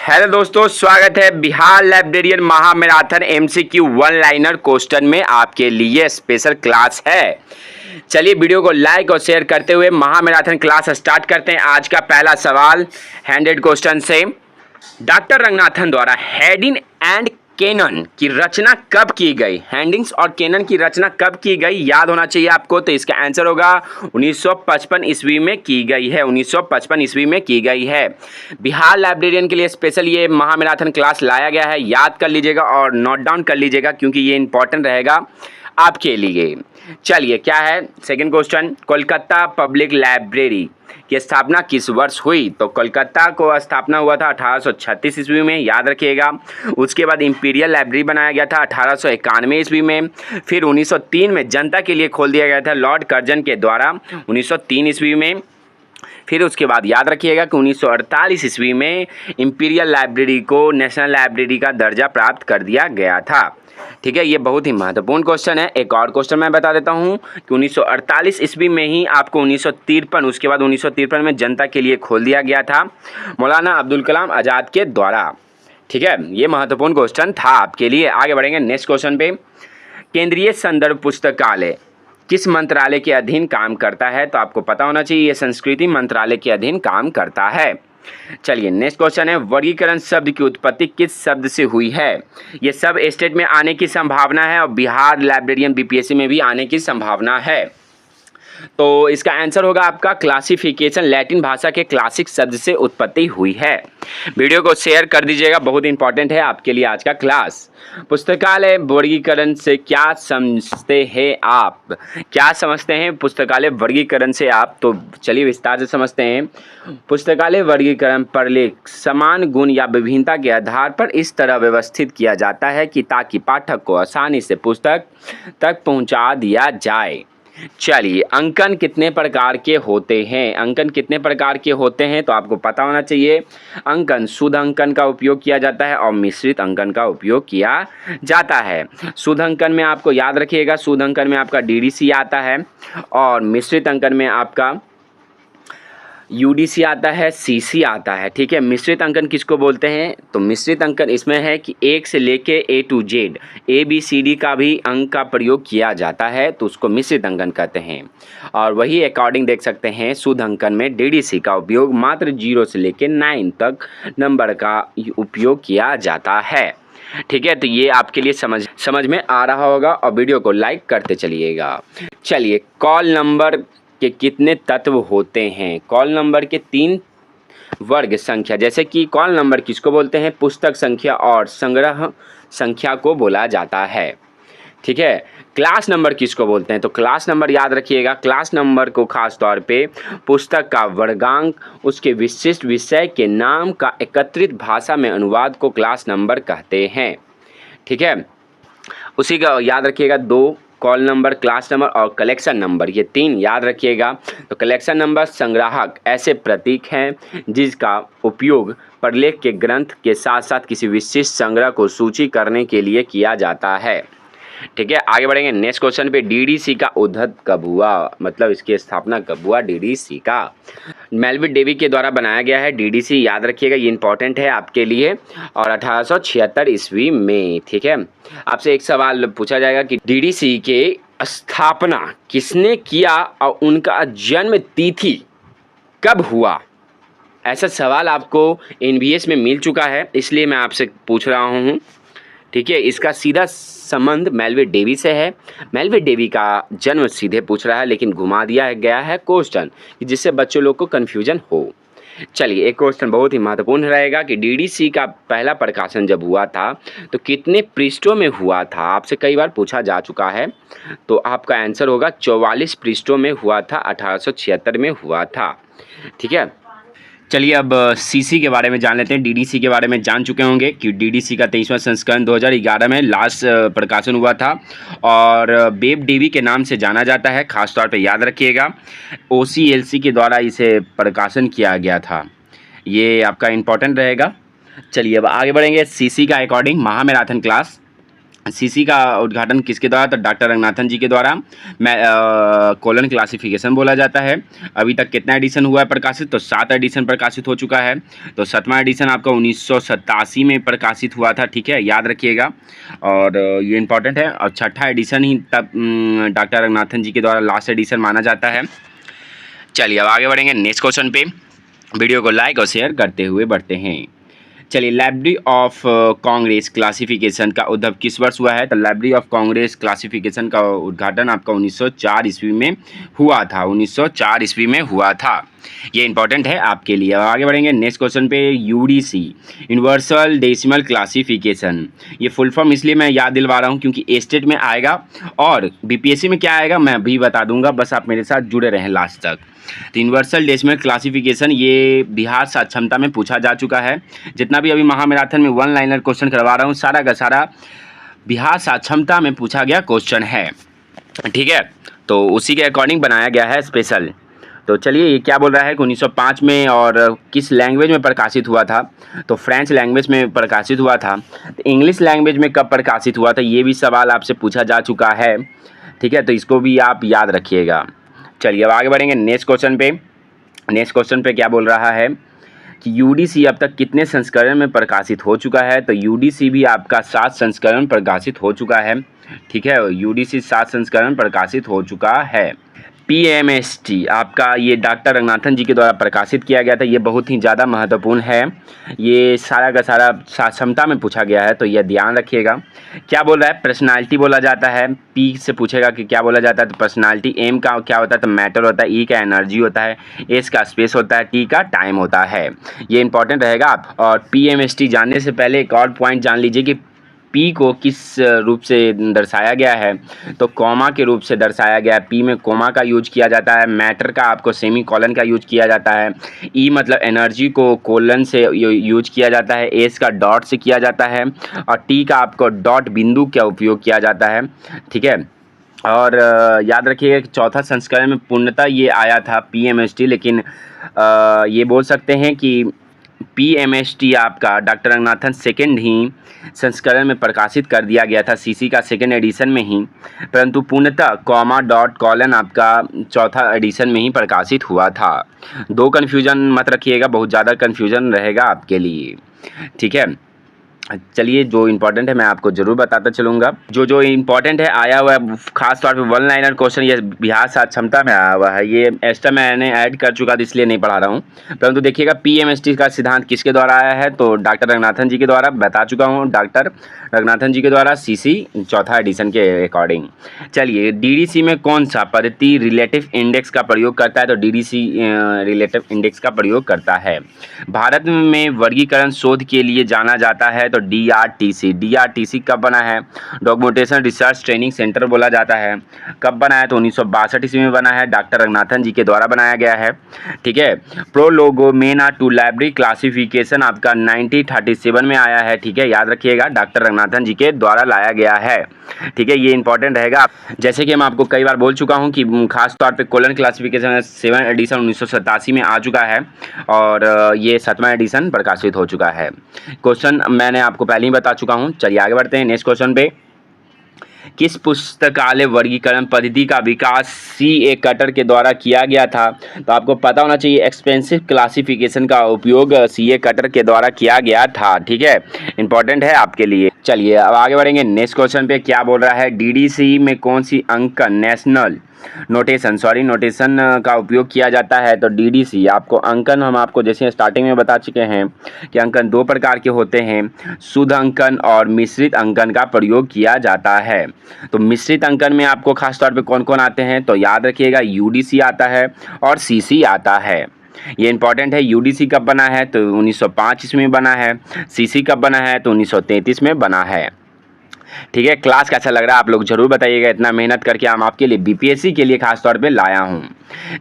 Hello दोस्तों, स्वागत है बिहार लाइब्रेरियन महामैराथन एमसीक्यू वन लाइनर क्वेश्चन में। आपके लिए स्पेशल क्लास है। चलिए वीडियो को लाइक और शेयर करते हुए महामैराथन क्लास स्टार्ट करते हैं। आज का पहला सवाल हैंडेड क्वेश्चन से, डॉक्टर रंगनाथन द्वारा हेडिंग एंड कैनन की रचना कब की गई? हेडिंग्स और कैनन की रचना कब की गई याद होना चाहिए आपको। तो इसका आंसर होगा 1955 ईस्वी में की गई है। 1955 ईस्वी में की गई है। बिहार लाइब्रेरियन के लिए स्पेशल ये महामैराथन क्लास लाया गया है। याद कर लीजिएगा और नोट डाउन कर लीजिएगा क्योंकि ये इंपॉर्टेंट रहेगा आपके लिए। चलिए क्या है second question, Kolkata public library की स्थापना किस वर्ष हुई? तो कोलकाता को स्थापना हुआ था 1836 ईस्वी में, याद रखिएगा। उसके बाद इंपीरियल लाइब्रेरी बनाया गया था 1891 ईस्वी में। फिर 1903 में जनता के लिए खोल दिया गया था लॉर्ड कर्जन के द्वारा 1903 ईस्वी में। फिर उसके बाद याद रखिएगा कि 1948 ईस्वी में इंपीरियल लाइब्रेरी को नेशनल लाइब्रेरी का दर्जा प्राप्त कर दिया गया था। ठीक है, ये बहुत ही महत्वपूर्ण क्वेश्चन है। एक और क्वेश्चन मैं बता देता हूँ कि 1948 ईस्वी में ही आपको 1953 उसके बाद 1953 में जनता के लिए खोल दिया गया था मौलाना अब्दुल कलाम आज़ाद के द्वारा। ठीक है, ये महत्वपूर्ण क्वेश्चन था आपके लिए। आगे बढ़ेंगे नेक्स्ट क्वेश्चन पे। केंद्रीय संदर्भ पुस्तकालय किस मंत्रालय के अधीन काम करता है? तो आपको पता होना चाहिए ये संस्कृति मंत्रालय के अधीन काम करता है। चलिए नेक्स्ट क्वेश्चन है, वर्गीकरण शब्द की उत्पत्ति किस शब्द से हुई है? ये सब स्टेट में आने की संभावना है और बिहार लाइब्रेरियन बीपीएससी में भी आने की संभावना है। तो इसका आंसर होगा आपका क्लासिफिकेशन, लैटिन भाषा के क्लासिक शब्द से उत्पत्ति हुई है। वीडियो को शेयर कर दीजिएगा, बहुत इंपॉर्टेंट है आपके लिए आज का क्लास। पुस्तकालय वर्गीकरण से क्या समझते हैं आप? क्या समझते हैं पुस्तकालय वर्गीकरण से आप? तो चलिए विस्तार से समझते हैं। पुस्तकालय वर्गीकरण प्रलेख समान गुण या विभिन्नता के आधार पर इस तरह व्यवस्थित किया जाता है कि ताकि पाठक को आसानी से पुस्तक तक पहुंचा दिया जाए। चलिए अंकन कितने प्रकार के होते हैं? अंकन कितने प्रकार के होते हैं तो आपको पता होना चाहिए। अंकन शुद्ध अंकन का उपयोग किया जाता है और मिश्रित अंकन का उपयोग किया जाता है। शुद्ध अंकन में आपको याद रखिएगा, शुद्ध अंकन में आपका डीडीसी आता है और मिश्रित अंकन में आपका यूडीसी आता है, सीसी आता है। ठीक है, मिश्रित अंकन किसको बोलते हैं? तो मिश्रित अंकन इसमें है कि एक से लेके ए टू जेड ABCD का भी अंक का प्रयोग किया जाता है, तो उसको मिश्रित अंकन कहते हैं। और वही अकॉर्डिंग देख सकते हैं शुद्ध अंकन में डीडीसी का उपयोग मात्र 0 से लेके 9 तक नंबर का उपयोग किया जाता है। ठीक है, तो ये आपके लिए समझ में आ रहा होगा और वीडियो को लाइक करते चलिएगा। चलिए कॉल नंबर के कितने तत्व होते हैं? कॉल नंबर के 3 वर्ग संख्या, जैसे कि कॉल नंबर किसको बोलते हैं? पुस्तक संख्या और संग्रह संख्या को बोला जाता है। ठीक है, क्लास नंबर किसको बोलते हैं? तो क्लास नंबर याद रखिएगा, क्लास नंबर को खास तौर पे पुस्तक का वर्गांक, उसके विशिष्ट विषय के नाम का एकत्रित भाषा में अनुवाद को क्लास नंबर कहते हैं। ठीक है, उसी का याद रखिएगा, 2 कॉल नंबर, क्लास नंबर और कलेक्शन नंबर, ये 3 याद रखिएगा। तो कलेक्शन नंबर संग्राहक ऐसे प्रतीक हैं जिसका उपयोग प्रलेख के ग्रंथ के साथ साथ किसी विशिष्ट संग्रह को सूची करने के लिए किया जाता है। ठीक है, आगे बढ़ेंगे नेक्स्ट क्वेश्चन पे। डीडीसी का उद्भव कब हुआ? मतलब इसकी स्थापना कब हुआ डीडीसी का? मेलविन डेवी के द्वारा बनाया गया है डीडीसी, याद रखिएगा, ये इंपॉर्टेंट है आपके लिए, और 1876 ईस्वी में। ठीक है, आपसे एक सवाल पूछा जाएगा कि डीडीसी के स्थापना किसने किया और उनका जन्म तिथि कब हुआ? ऐसा सवाल आपको एनवीएस में मिल चुका है, इसलिए मैं आपसे पूछ रहा हूँ। ठीक है, इसका सीधा संबंध मेलविन डेवी से है। मेलविन डेवी का जन्म सीधे पूछ रहा है लेकिन घुमा दिया गया है क्वेश्चन जिससे बच्चों लोग को कन्फ्यूजन हो। चलिए एक क्वेश्चन बहुत ही महत्वपूर्ण रहेगा कि डीडीसी का पहला प्रकाशन जब हुआ था तो कितने पृष्ठों में हुआ था? आपसे कई बार पूछा जा चुका है, तो आपका आंसर होगा 44 पृष्ठों में हुआ था, 1876 में हुआ था। ठीक है, चलिए अब सीसी के बारे में जान लेते हैं। डीडीसी के बारे में जान चुके होंगे कि डीडीसी का 23वां संस्करण 2011 में लास्ट प्रकाशन हुआ था और बेब डेवी के नाम से जाना जाता है, खास तौर पे याद रखिएगा। OCLC के द्वारा इसे प्रकाशन किया गया था, ये आपका इम्पोर्टेंट रहेगा। चलिए अब आगे बढ़ेंगे। सीसी का अकॉर्डिंग महामैराथन क्लास सीसी का उद्घाटन किसके द्वारा? तो डॉक्टर रंगनाथन जी के द्वारा। कोलन क्लासिफिकेशन बोला जाता है। अभी तक कितना एडिशन हुआ है प्रकाशित? तो 7 एडिशन प्रकाशित हो चुका है। तो 7वां एडिशन आपका 1987 में प्रकाशित हुआ था, ठीक है, याद रखिएगा। और ये इंपॉर्टेंट है। और 6ठा एडिशन ही तब डॉक्टर रंगनाथन जी के द्वारा लास्ट एडिशन माना जाता है। चलिए अब आगे बढ़ेंगे नेक्स्ट क्वेश्चन पे। वीडियो को लाइक और शेयर करते हुए बढ़ते हैं। चलिए, लाइब्रेरी ऑफ कांग्रेस क्लासिफिकेशन का उद्भव किस वर्ष हुआ है? तो लाइब्रेरी ऑफ कांग्रेस क्लासिफिकेशन का उद्घाटन आपका 1904 ईस्वी में हुआ था। 1904 ईस्वी में हुआ था। ये इंपॉर्टेंट है आपके लिए। अब आगे बढ़ेंगे नेक्स्ट क्वेश्चन पे। यूडीसी, यूनिवर्सल डेसिमल क्लासिफिकेशन, ये फुल फॉर्म इसलिए मैं याद दिलवा रहा हूँ क्योंकि स्टेट में आएगा और बीपीएससी में क्या आएगा मैं भी बता दूंगा, बस आप मेरे साथ जुड़े रहें लास्ट तक। तो यूनिवर्सल डेसिमल क्लासिफिकेशन ये बिहार साक्षरता में पूछा जा चुका है। जितना भी अभी महामैराथन में 1 लाइनर क्वेश्चन करवा रहा हूँ सारा का सारा बिहार साक्षरता में पूछा गया क्वेश्चन है, ठीक है। तो उसी के अकॉर्डिंग बनाया गया है स्पेशल। तो चलिए ये क्या बोल रहा है कि 1905 में और किस लैंग्वेज में प्रकाशित हुआ था? तो फ्रेंच लैंग्वेज में प्रकाशित हुआ था। तो इंग्लिश लैंग्वेज में कब प्रकाशित हुआ था ये भी सवाल आपसे पूछा जा चुका है, ठीक है। तो इसको भी आप याद रखिएगा। चलिए अब आगे बढ़ेंगे नेक्स्ट क्वेश्चन पे। नेक्स्ट क्वेश्चन पे क्या बोल रहा है कि यूडीसी अब तक कितने संस्करण में प्रकाशित हो चुका है? तो यूडीसी भी आपका 7 संस्करण प्रकाशित हो चुका है, ठीक है। यूडीसी 7 संस्करण प्रकाशित हो चुका है। पीएमएसटी आपका ये डॉक्टर रंगनाथन जी के द्वारा प्रकाशित किया गया था। ये बहुत ही ज़्यादा महत्वपूर्ण है। ये सारा का सारा क्षमता में पूछा गया है, तो यह ध्यान रखिएगा। क्या बोल रहा है? पर्सनालिटी बोला जाता है। पी से पूछेगा कि क्या बोला जाता है, तो पर्सनालिटी। एम का क्या होता है? तो मैटर होता है। ई का एनर्जी होता है। एस का स्पेस होता है। टी का टाइम होता है। ये इंपॉर्टेंट रहेगा। और पीएमएसटी जानने से पहले एक और पॉइंट जान लीजिए कि पी को किस रूप से दर्शाया गया है? तो कॉमा के रूप से दर्शाया गया है। पी में कॉमा का यूज किया जाता है। मैटर का आपको सेमी कॉलन का यूज किया जाता है। ई मतलब एनर्जी को कोलन से यूज किया जाता है। एस का डॉट से किया जाता है। और टी का आपको डॉट बिंदु का उपयोग किया जाता है, ठीक है। और याद रखिएगा कि चौथा संस्करण में पूर्णतः ये आया था पीएमएसटी, लेकिन ये बोल सकते हैं कि पीएमएसटी आपका डॉक्टर रंगनाथन सेकेंड ही संस्करण में प्रकाशित कर दिया गया था, सीसी का सेकेंड एडिशन में ही, परंतु पूर्णतः कॉमा डॉट कॉलन आपका चौथा एडिशन में ही प्रकाशित हुआ था। 2 कन्फ्यूजन मत रखिएगा, बहुत ज़्यादा कन्फ्यूजन रहेगा आपके लिए, ठीक है। चलिए जो इंपॉर्टेंट है मैं आपको जरूर बताता चलूँगा। जो इंपॉर्टेंट है आया हुआ है खास तौर पे 1 लाइनर क्वेश्चन ये बिहार साक्षरता में आया हुआ है। ये एक्स्ट्रा मैंने ऐड कर चुका था इसलिए नहीं पढ़ा रहा हूँ, परंतु देखिएगा पीएमएसटी का सिद्धांत किसके द्वारा आया है? तो डॉक्टर रंगनाथन जी के द्वारा, बता चुका हूँ, डॉक्टर रंगनाथन जी के द्वारा, सीसी चौथा एडिशन के अकॉर्डिंग। चलिए डीडीसी में कौन सा पद्धति रिलेटिव इंडेक्स का प्रयोग करता है? तो डीडीसी रिलेटिव इंडेक्स का प्रयोग करता है। भारत में वर्गीकरण शोध के लिए जाना जाता है, तो डीआरटीसी। डीआरटीसी कब बना है? डॉक्यूमेंटेशन रिसर्च ट्रेनिंग सेंटर बोला जाता है। कब बना है? तो 1962 ईस्वी में बना है। डॉक्टर रंगनाथन जी के द्वारा बनाया गया है, ठीक है। प्रोलोगोमेना टू लाइब्रेरी क्लासिफिकेशन आपका 1937 में आया है, ठीक है, याद रखिएगा, डॉक्टर रंगनाथन जी के द्वारा लाया गया है, ठीक है। ये इंपॉर्टेंट रहेगा। जैसे कि मैं आपको कई बार बोल चुका हूँ कि खास तौर पे कोलन क्लासिफिकेशन 7 एडिशन 1987 में आ चुका है और ये 7वां एडिशन प्रकाशित हो चुका है। क्वेश्चन मैंने आपको पहले ही बता चुका हूँ। चलिए आगे बढ़ते हैं नेक्स्ट क्वेश्चन पे। किस पुस्तकालय वर्गीकरण पद्धति का विकास C.A. कटर के द्वारा किया गया था? तो आपको पता होना चाहिए एक्सपेंसिव क्लासिफिकेशन का उपयोग C.A. कटर के द्वारा किया गया था, ठीक है, इंपॉर्टेंट है आपके लिए। चलिए अब आगे बढ़ेंगे नेक्स्ट क्वेश्चन पे। क्या बोल रहा है? डीडीसी में कौन सी अंकन नोटेशन का उपयोग किया जाता है? तो डीडीसी आपको अंकन, हम आपको जैसे स्टार्टिंग में बता चुके हैं कि अंकन 2 प्रकार के होते हैं, शुद्ध अंकन और मिश्रित अंकन का प्रयोग किया जाता है। तो मिश्रित अंकन में आपको खास तौर पे कौन कौन आते हैं? तो याद रखिएगा यूडीसी आता है और सीसी आता है। ये इंपॉर्टेंट है। यूडीसी कब बना है? तो 1905 ईस्वी में बना है। सीसी कब बना है? तो 1933 में बना है, ठीक है। क्लास कैसा लग रहा है आप लोग जरूर बताइएगा। इतना मेहनत करके हम आपके लिए बीपीएससी के लिए खास तौर पे लाया हूँ।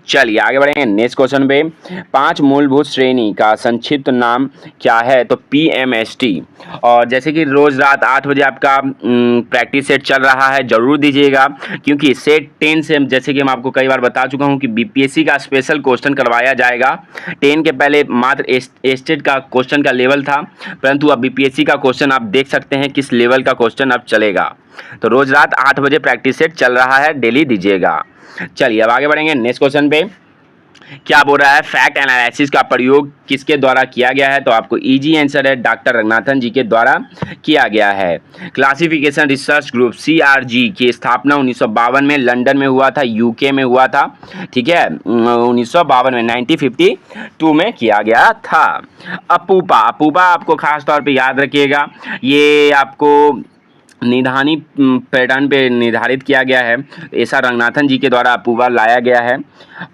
चलिए आगे बढ़ेंगे नेक्स्ट क्वेश्चन पे। 5 मूलभूत श्रेणी का संक्षिप्त नाम क्या है? तो पीएमएसटी। और जैसे कि रोज रात 8 बजे आपका प्रैक्टिस सेट चल रहा है, जरूर दीजिएगा, क्योंकि सेट 10 से जैसे कि मैं आपको कई बार बता चुका हूँ कि बीपीएससी का स्पेशल क्वेश्चन करवाया जाएगा। 10 के पहले मात्र स्टेट का क्वेश्चन का लेवल था, परंतु अब बीपीएससी का क्वेश्चन आप देख सकते हैं किस लेवल का क्वेश्चन अब चलेगा। तो रोज रात 8 बजे प्रैक्टिस सेट चल रहा है, डेली दीजिएगा। चलिए अब आगे बढ़ेंगे नेक्स्ट क्वेश्चन पे। क्या बोल रहा है, फैक्ट एनालिसिस का प्रयोग किसके द्वारा किया गया है? तो आपको इजी आंसर है, डॉक्टर रंगनाथन जी के द्वारा किया गया है। क्लासिफिकेशन रिसर्च ग्रुप CRG की स्थापना 1952 में लंदन में हुआ था, यूके में हुआ था। ठीक है, 1952 में 1952 में किया गया था। अपूपा, अपूपा आपको खास तौर पे याद रखिएगा, ये आपको निधानी पैटर्न पे निर्धारित किया गया है। ऐसा रंगनाथन जी के द्वारा अपूपा लाया गया है।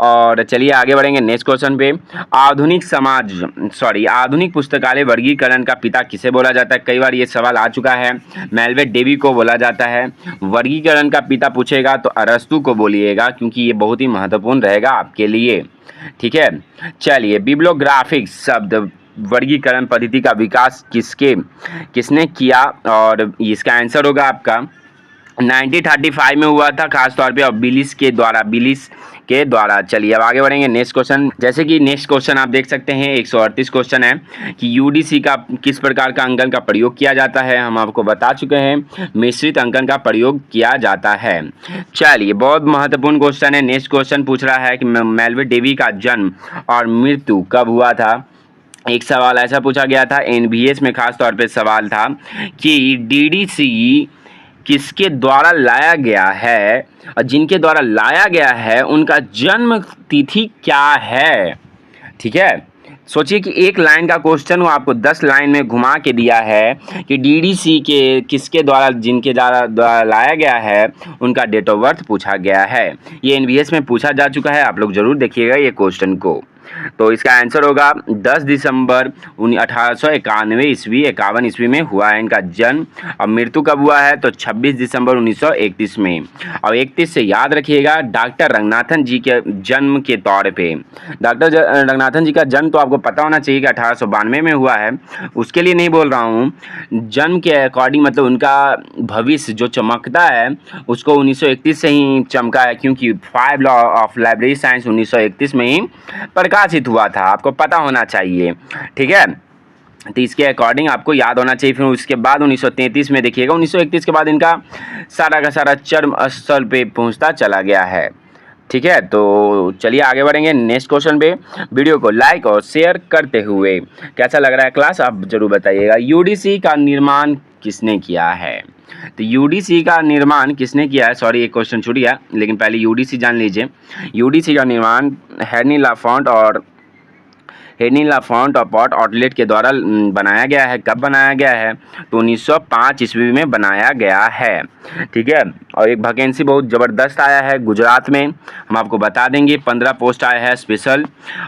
और चलिए आगे बढ़ेंगे नेक्स्ट क्वेश्चन पे। आधुनिक पुस्तकालय वर्गीकरण का पिता किसे बोला जाता है? कई बार ये सवाल आ चुका है। मेल्विन डेवी को बोला जाता है। वर्गीकरण का पिता पूछेगा तो अरस्तु को बोलिएगा, क्योंकि ये बहुत ही महत्वपूर्ण रहेगा आपके लिए। ठीक है, चलिए बिब्लियोग्राफिक्स शब्द वर्गीकरण पद्धति का विकास किसने किया? और इसका आंसर होगा आपका 1935 में हुआ था, खास तौर पे और बिलिस के द्वारा। चलिए अब आगे बढ़ेंगे नेक्स्ट क्वेश्चन। जैसे कि नेक्स्ट क्वेश्चन आप देख सकते हैं 138 क्वेश्चन है कि यूडीसी का किस प्रकार का अंकन का प्रयोग किया जाता है? हम आपको बता चुके हैं, मिश्रित अंकन का प्रयोग किया जाता है। चलिए बहुत महत्वपूर्ण क्वेश्चन है। नेक्स्ट क्वेश्चन पूछ रहा है कि मेल्विन डेवी का जन्म और मृत्यु कब हुआ था? एक सवाल ऐसा पूछा गया था NBS में, खास तौर पे सवाल था कि DDC किसके द्वारा लाया गया है, और जिनके द्वारा लाया गया है उनका जन्म तिथि क्या है? ठीक है, सोचिए कि एक लाइन का क्वेश्चन वो आपको 10 लाइन में घुमा के दिया है कि DDC के किसके द्वारा, जिनके द्वारा लाया गया है उनका डेट ऑफ बर्थ पूछा गया है। ये NBS में पूछा जा चुका है, आप लोग जरूर देखिएगा ये क्वेश्चन को। तो इसका आंसर होगा 10 दिसंबर 1891 ईस्वी 51 ईस्वी में हुआ है इनका जन्म। और मृत्यु कब हुआ है? तो 26 दिसंबर 1931 में। और 31 से याद रखिएगा डॉक्टर रंगनाथन जी के जन्म के तौर पे। डॉक्टर रंगनाथन जी का जन्म तो आपको पता होना चाहिए कि 1892 में हुआ है, उसके लिए नहीं बोल रहा हूँ। जन्म के अकॉर्डिंग मतलब उनका भविष्य जो चमकता है उसको 1931 से ही चमका है, क्योंकि 5 लॉ ऑफ लाइब्रेरी साइंस 1931 में ही प्रकाशित हुआ था, आपको पता होना चाहिए। ठीक है, तो इसके अकॉर्डिंग आपको याद होना चाहिए। फिर उसके बाद 1933 में देखिएगा, 1931 के बाद इनका सारा का सारा चरम स्थल पे पहुंचता चला गया है। ठीक है, तो चलिए आगे बढ़ेंगे नेक्स्ट क्वेश्चन पे। वीडियो को लाइक और शेयर करते हुए कैसा लग रहा है क्लास आप जरूर बताइएगा। यूडीसी का निर्माण किसने किया है? तो यूडीसी का निर्माण किसने किया है? सॉरी एक क्वेश्चन छूट गया, लेकिन पहले यूडीसी जान लीजिए। यूडीसी का निर्माण हेनरी लाफॉन्ट और पॉट आउटलेट के द्वारा बनाया गया है। कब बनाया गया है? तो 1905 ईस्वी में बनाया गया है। ठीक है, और एक वैकेंसी बहुत ज़बरदस्त आया है गुजरात में, हम आपको बता देंगे। 15 पोस्ट आया है स्पेशल,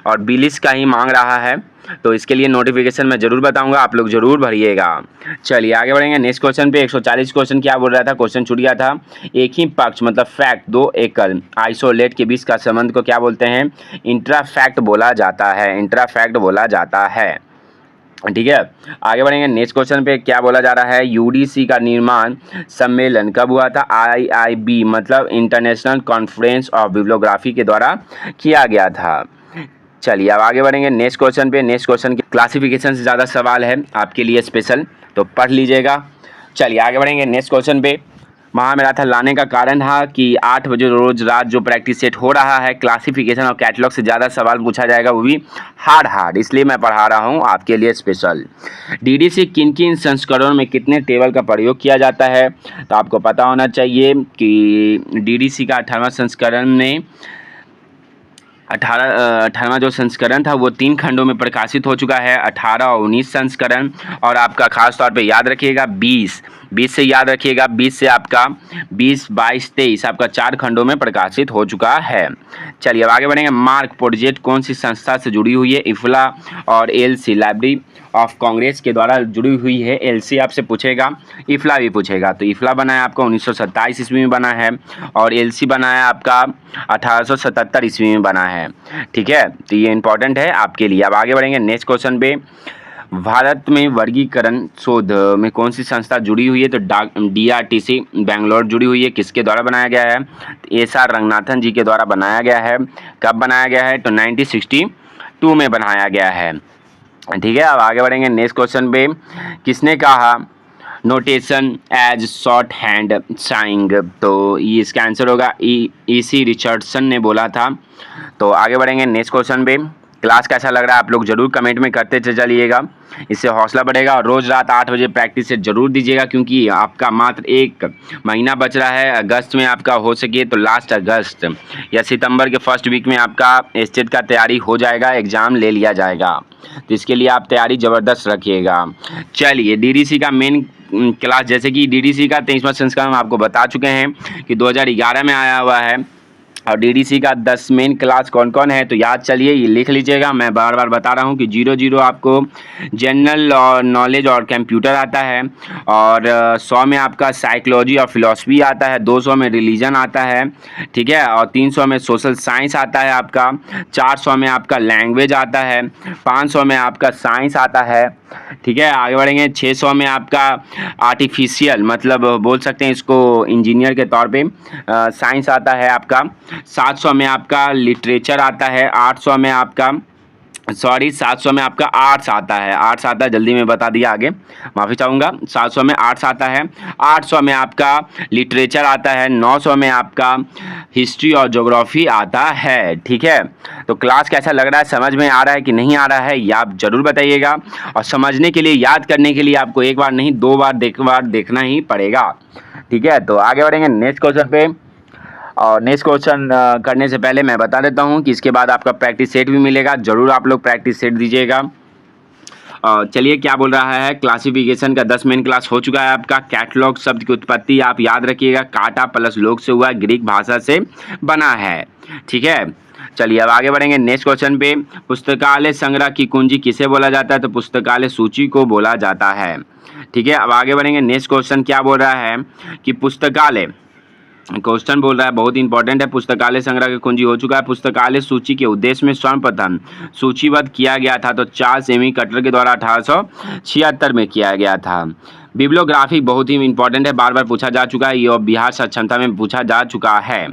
और बिलिस का ही मांग रहा है, तो इसके लिए नोटिफिकेशन मैं ज़रूर बताऊंगा, आप लोग ज़रूर भरिएगा। चलिए आगे बढ़ेंगे नेक्स्ट क्वेश्चन पे। 140 क्वेश्चन क्या बोल रहा था, क्वेश्चन छूट गया था। एक ही पक्ष मतलब फैक्ट, दो एकल आइसोलेट के बीच का संबंध को क्या बोलते हैं? इंट्रा फैक्ट बोला जाता है, इंट्रा फैक्ट बोला जाता है। ठीक है, आगे बढ़ेंगे नेक्स्ट क्वेश्चन पे। क्या बोला जा रहा है, यूडीसी का निर्माण सम्मेलन कब हुआ था? IIB मतलब इंटरनेशनल कॉन्फ्रेंस ऑफ बिब्लियोग्राफी के द्वारा किया गया था। चलिए अब आगे बढ़ेंगे नेक्स्ट क्वेश्चन पे। नेक्स्ट क्वेश्चन की क्लासिफिकेशन से ज़्यादा सवाल है आपके लिए स्पेशल, तो पढ़ लीजिएगा। चलिए आगे बढ़ेंगे नेक्स्ट क्वेश्चन पे। महामैराथन लाने का कारण था कि 8 बजे रोज रात जो प्रैक्टिस सेट हो रहा है, क्लासिफिकेशन और कैटलॉग से ज़्यादा सवाल पूछा जाएगा, वो भी हार्ड, इसलिए मैं पढ़ा रहा हूँ आपके लिए स्पेशल। DDC किन किन संस्करणों में कितने टेबल का प्रयोग किया जाता है? तो आपको पता होना चाहिए कि DDC का 18वां संस्करण में 18वां जो संस्करण था वो 3 खंडों में प्रकाशित हो चुका है, 18 और 19 संस्करण। और आपका खास तौर पे याद रखिएगा 20 से याद रखिएगा 20 से आपका 20, 22, 23 आपका 4 खंडों में प्रकाशित हो चुका है। चलिए अब आगे बढ़ेंगे। मार्क प्रोजेक्ट कौन सी संस्था से जुड़ी हुई है? इफ्ला और LC लाइब्रेरी ऑफ कांग्रेस के द्वारा जुड़ी हुई है। LC आपसे पूछेगा, इफ्ला भी पूछेगा। तो इफ्ला बना है आपका 1927 ईस्वी में बना है, और LC बना है आपका 1877 ईस्वी में बना है। ठीक है, तो ये इंपॉर्टेंट है आपके लिए। अब आगे बढ़ेंगे नेक्स्ट क्वेश्चन पे। भारत में वर्गीकरण शोध में कौन सी संस्था जुड़ी हुई है? तो DRTC बेंगलोर जुड़ी हुई है। किसके द्वारा बनाया गया है? SR रंगनाथन जी के द्वारा बनाया गया है। कब बनाया गया है? तो 1962 में बनाया गया है। ठीक है, अब आगे बढ़ेंगे नेक्स्ट क्वेश्चन पे। किसने कहा notation as shorthand saying, तो ये इसका आंसर होगा E.C. रिचर्डसन ने बोला था। तो आगे बढ़ेंगे नेक्स्ट क्वेश्चन पे। क्लास कैसा लग रहा है आप लोग जरूर कमेंट में करते चलिएगा, इससे हौसला बढ़ेगा। और रोज़ रात 8 बजे प्रैक्टिस से जरूर दीजिएगा, क्योंकि आपका मात्र 1 महीना बच रहा है। अगस्त में आपका हो सके तो लास्ट अगस्त या सितंबर के फर्स्ट वीक में आपका स्टेट का तैयारी हो जाएगा, एग्ज़ाम ले लिया जाएगा। तो इसके लिए आप तैयारी ज़बरदस्त रखिएगा। चलिए DDC का मेन क्लास, जैसे कि DDC का 23वां संस्करण हम आपको बता चुके हैं कि 2011 में आया हुआ है। और DDC का 10 मेन क्लास कौन कौन है तो याद चलिए ये लिख लीजिएगा। मैं बार बार बता रहा हूँ कि 00 आपको जनरल और नॉलेज और कंप्यूटर आता है, और 100 में आपका साइकोलॉजी और फिलॉसफी आता है, 200 में रिलीजन आता है, ठीक है, और 300 में सोशल साइंस आता है आपका, 400 में आपका लैंग्वेज आता है, 500 में आपका साइंस आता है, ठीक है। आगे बढ़ेंगे 600 में आपका आर्टिफिशियल, मतलब बोल सकते हैं इसको इंजीनियर के तौर पे साइंस आता है आपका, 700 में आपका लिटरेचर आता है, 800 में आपका 700 में आपका आर्ट्स आता है, आर्ट्स आता है, जल्दी में बता दिया आगे, माफ़ी चाहूँगा। 700 में आर्ट्स आता है, 800 में आपका लिटरेचर आता है, 900 में आपका हिस्ट्री और ज्योग्राफी आता है, ठीक है। तो क्लास कैसा लग रहा है, समझ में आ रहा है कि नहीं आ रहा है, ये आप ज़रूर बताइएगा। और समझने के लिए, याद करने के लिए आपको एक बार नहीं 2 बार देखना ही पड़ेगा, ठीक है। तो आगे बढ़ेंगे नेक्स्ट क्वेश्चन पे। और नेक्स्ट क्वेश्चन करने से पहले मैं बता देता हूं कि इसके बाद आपका प्रैक्टिस सेट भी मिलेगा, ज़रूर आप लोग प्रैक्टिस सेट दीजिएगा। चलिए क्या बोल रहा है, क्लासिफिकेशन का 10 मेन क्लास हो चुका है आपका। कैटलॉग शब्द की उत्पत्ति आप याद रखिएगा, काटा प्लस लोग से हुआ, ग्रीक भाषा से बना है, ठीक है। चलिए अब आगे बढ़ेंगे नेक्स्ट क्वेश्चन पे। पुस्तकालय संग्रह की कुंजी किसे बोला जाता है तो पुस्तकालय सूची को बोला जाता है, ठीक है। अब आगे बढ़ेंगे नेक्स्ट क्वेश्चन क्या बोल रहा है कि पुस्तकालय, क्वेश्चन बोल रहा है बहुत इंपॉर्टेंट है, पुस्तकालय संग्रह की कुंजी हो चुका है। पुस्तकालय सूची के उद्देश्य में सर्वप्रथम सूचीबद्ध किया गया था तो चार्ल्स एमी कटर के द्वारा 1876 में किया गया था। बिब्लियोग्राफी बहुत ही इंपॉर्टेंट है, बार बार पूछा जा चुका है, ये बिहार सक्षमता में पूछा जा चुका है।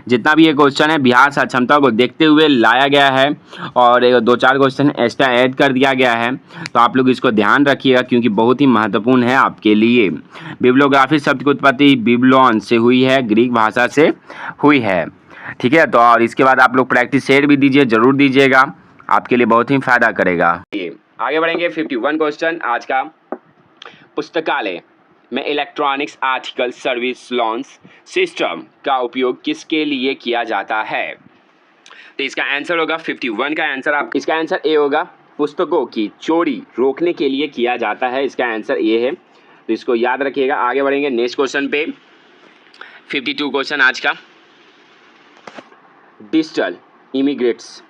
जितना भी ये क्वेश्चन है बिहार सक्षमता को देखते हुए लाया गया है, और 2-4 क्वेश्चन एक्स्ट्रा ऐड कर दिया गया है, तो आप लोग इसको ध्यान रखिएगा क्योंकि बहुत ही महत्वपूर्ण है आपके लिए। बिब्लियोग्राफी शब्द की उत्पत्ति बिब्लोन से हुई है, ग्रीक भाषा से हुई है, ठीक है। तो और इसके बाद आप लोग प्रैक्टिस सेट भी दीजिए, जरूर दीजिएगा, आपके लिए बहुत ही फायदा करेगा। आगे बढ़ेंगे 51 क्वेश्चन आज का। पुस्तकालय में electronics article service launch system का उपयोग किसके लिए किया जाता है तो इसका आंसर होगा 51 का आंसर इसका आंसर ए होगा, पुस्तकों की चोरी रोकने के लिए किया जाता है, इसका आंसर ये है, तो इसको याद रखिएगा। आगे बढ़ेंगे नेक्स्ट क्वेश्चन पे। 52 क्वेश्चन आज का। डिजिटल इमिग्रेट्स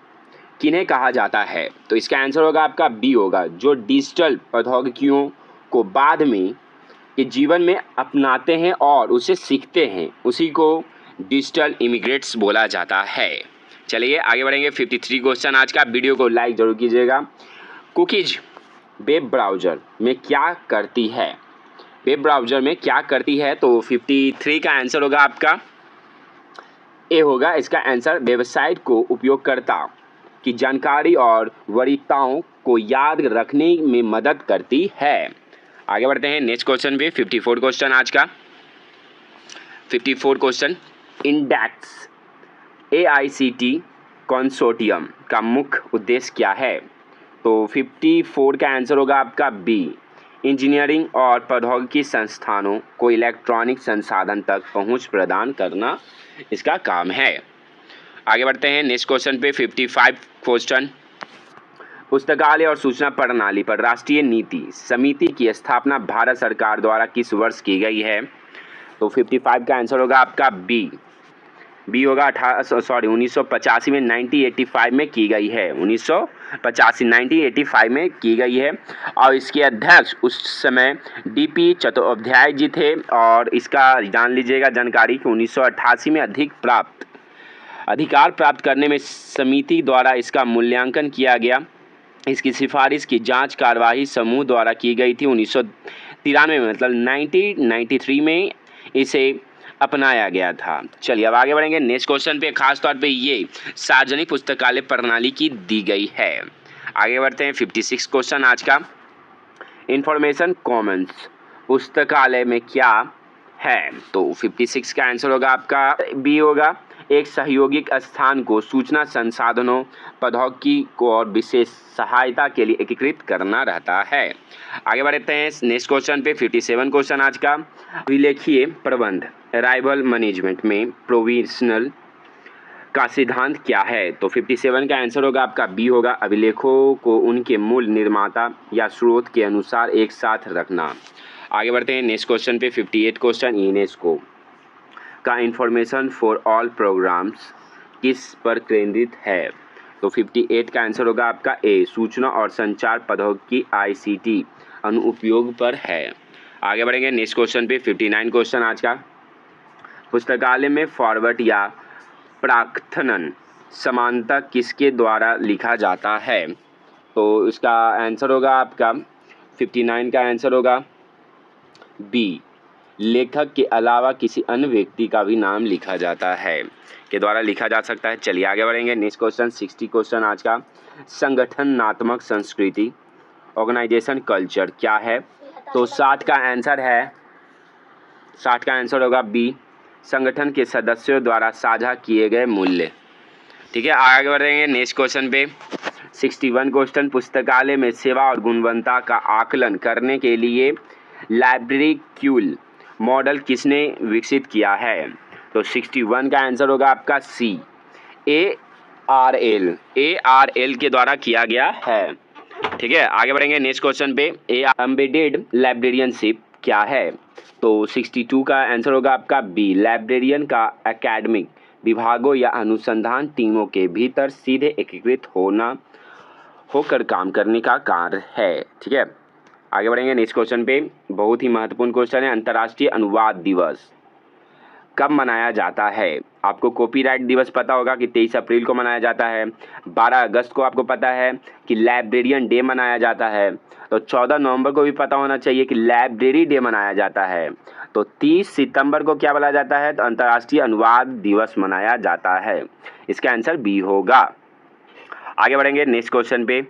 किन्हें कहा जाता है तो इसका आंसर होगा आपका बी होगा, जो डिजिटल प्रौद्योगिकियों को बाद में के जीवन में अपनाते हैं और उसे सीखते हैं, उसी को डिजिटल इमिग्रेट्स बोला जाता है। चलिए आगे बढ़ेंगे 53 क्वेश्चन आज का। वीडियो को लाइक जरूर कीजिएगा। कुकीज वेब ब्राउज़र में क्या करती है, वेब ब्राउज़र में क्या करती है तो 53 का आंसर होगा आपका ए होगा, इसका आंसर वेबसाइट को उपयोगकर्ता की जानकारी और वरीयताओं को याद रखने में मदद करती है। आगे बढ़ते हैं नेक्स्ट क्वेश्चन पे। 54 क्वेश्चन आज का। 54 क्वेश्चन। इंडेक्स AICTE कंसोर्टियम का मुख्य उद्देश्य क्या है तो 54 का आंसर होगा आपका बी, इंजीनियरिंग और प्रौद्योगिकी संस्थानों को इलेक्ट्रॉनिक संसाधन तक पहुंच प्रदान करना इसका काम है। आगे बढ़ते हैं नेक्स्ट क्वेश्चन पे। 55 क्वेश्चन। पुस्तकालय और सूचना प्रणाली पर राष्ट्रीय नीति समिति की स्थापना भारत सरकार द्वारा किस वर्ष की गई है तो 55 का आंसर होगा आपका बी होगा 1985 में 1985 में की गई है, 1985 में की गई है। और इसके अध्यक्ष उस समय DP चट्टोपाध्याय जी थे, और इसका जान लीजिएगा जानकारी कि 1988 में अधिकार प्राप्त करने में समिति द्वारा इसका मूल्यांकन किया गया। इसकी सिफारिश की जांच कार्यवाही समूह द्वारा की गई थी 1993 में, मतलब 1993 में इसे अपनाया गया था। चलिए अब आगे बढ़ेंगे नेक्स्ट क्वेश्चन पे। खास तौर पे ये सार्वजनिक पुस्तकालय प्रणाली की दी गई है। आगे बढ़ते हैं 56 क्वेश्चन आज का। इंफॉर्मेशन कॉमन्स पुस्तकालय में क्या है? तो 56 का आंसर होगा आपका बी होगा। एक सहयोगिक स्थान को सूचना संसाधनों, प्रौद्योगिकी को और विशेष सहायता के लिए एकीकृत करना रहता है। आगे बढ़ते हैं नेक्स्ट क्वेश्चन पे। 57 क्वेश्चन आज का। अभिलेखीय प्रबंध अराइवल मैनेजमेंट में प्रोविजनल का सिद्धांत क्या है? तो 57 का आंसर होगा आपका बी होगा। अभिलेखों को उनके मूल निर्माता या स्रोत के अनुसार एक साथ रखना। आगे बढ़ते हैं नेक्स्ट क्वेश्चन पे। 58 क्वेश्चन। यूनेस्को का इंफॉर्मेशन फॉर ऑल प्रोग्राम्स किस पर केंद्रित है? तो 58 का आंसर होगा आपका ए, सूचना और संचार प्रौद्योगिकी ICT अनुपयोग पर है। आगे बढ़ेंगे नेक्स्ट क्वेश्चन पे। 59 क्वेश्चन आज का। पुस्तकालय में फॉरवर्ड या प्रार्थनन समानता किसके द्वारा लिखा जाता है? तो इसका आंसर होगा आपका 59 का आंसर होगा बी, लेखक के अलावा किसी अन्य व्यक्ति का भी नाम लिखा जाता है, के द्वारा लिखा जा सकता है। चलिए आगे बढ़ेंगे नेक्स्ट क्वेश्चन। 60 क्वेश्चन आज का। संगठनात्मक संस्कृति ऑर्गेनाइजेशन कल्चर क्या है? तो 60 का आंसर होगा बी, संगठन के सदस्यों द्वारा साझा किए गए मूल्य। ठीक है, आगे बढ़ेंगे नेक्स्ट क्वेश्चन पे। 61 क्वेश्चन। पुस्तकालय में सेवा और गुणवत्ता का आकलन करने के लिए लाइब्रेरी क्यूल मॉडल किसने विकसित किया है? तो 61 का आंसर होगा आपका सी, ARL के द्वारा किया गया है। ठीक है, आगे बढ़ेंगे नेक्स्ट क्वेश्चन पे। एम्बेडेड लाइब्रेरियनशिप क्या है? तो 62 का आंसर होगा आपका बी, लाइब्रेरियन का एकेडमिक विभागों या अनुसंधान टीमों के भीतर सीधे एकीकृत होकर काम करने का कार्य है। ठीक है, आगे बढ़ेंगे नेक्स्ट क्वेश्चन पे। बहुत ही महत्वपूर्ण क्वेश्चन है। अंतर्राष्ट्रीय अनुवाद दिवस कब मनाया जाता है? आपको कॉपीराइट दिवस पता होगा कि 23 अप्रैल को मनाया जाता है। 12 अगस्त को आपको पता है कि लाइब्रेरियन डे मनाया जाता है। तो 14 नवंबर को भी पता होना चाहिए कि लाइब्रेरी डे मनाया जाता है। तो 30 सितंबर को क्या बोला जाता है? तो अंतर्राष्ट्रीय अनुवाद दिवस मनाया जाता है। इसका आंसर बी होगा। आगे बढ़ेंगे नेक्स्ट क्वेश्चन पे।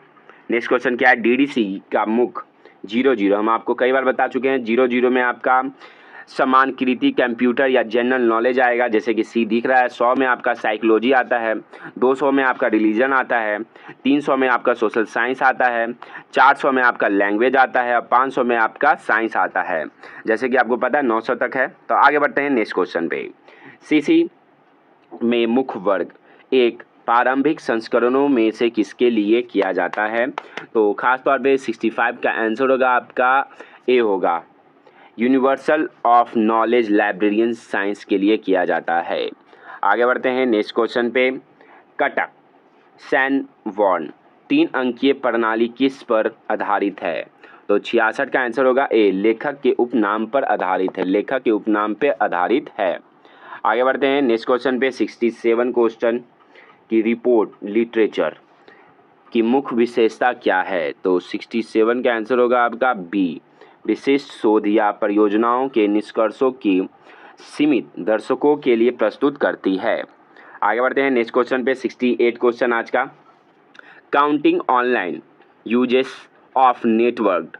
नेक्स्ट क्वेश्चन क्या है? DDC का मुख्य 00, हम आपको कई बार बता चुके हैं। 00 में आपका समानकृति कंप्यूटर या जनरल नॉलेज आएगा, जैसे कि सी दिख रहा है। 100 में आपका साइकोलॉजी आता है, 200 में आपका रिलीजन आता है, 300 में आपका सोशल साइंस आता है, 400 में आपका लैंग्वेज आता है और 500 में आपका साइंस आता है। जैसे कि आपको पता है 900 तक है। तो आगे बढ़ते हैं नेक्स्ट क्वेश्चन पे। CC में मुख्य वर्ग एक प्रारंभिक संस्करणों में से किसके लिए किया जाता है? तो खास तौर पे 65 का आंसर होगा आपका ए होगा, universal of knowledge librarian science के लिए किया जाता है। आगे बढ़ते हैं नेक्स्ट क्वेश्चन पे। कटक सैनवॉर्न 3 अंकीय प्रणाली किस पर आधारित है? तो 66 का आंसर होगा ए, लेखक के उपनाम पर आधारित है, लेखक के उपनाम पे आधारित है। आगे बढ़ते हैं नेक्स्ट क्वेश्चन पे। 67 क्वेश्चन की रिपोर्ट लिटरेचर की मुख्य विशेषता क्या है? तो 67 का आंसर होगा आपका बी, विशिष्ट शोध या परियोजनाओं के निष्कर्षों की सीमित दर्शकों के लिए प्रस्तुत करती है। आगे बढ़ते हैं नेक्स्ट क्वेश्चन पे। 68 क्वेश्चन आज का। Counting online uses of network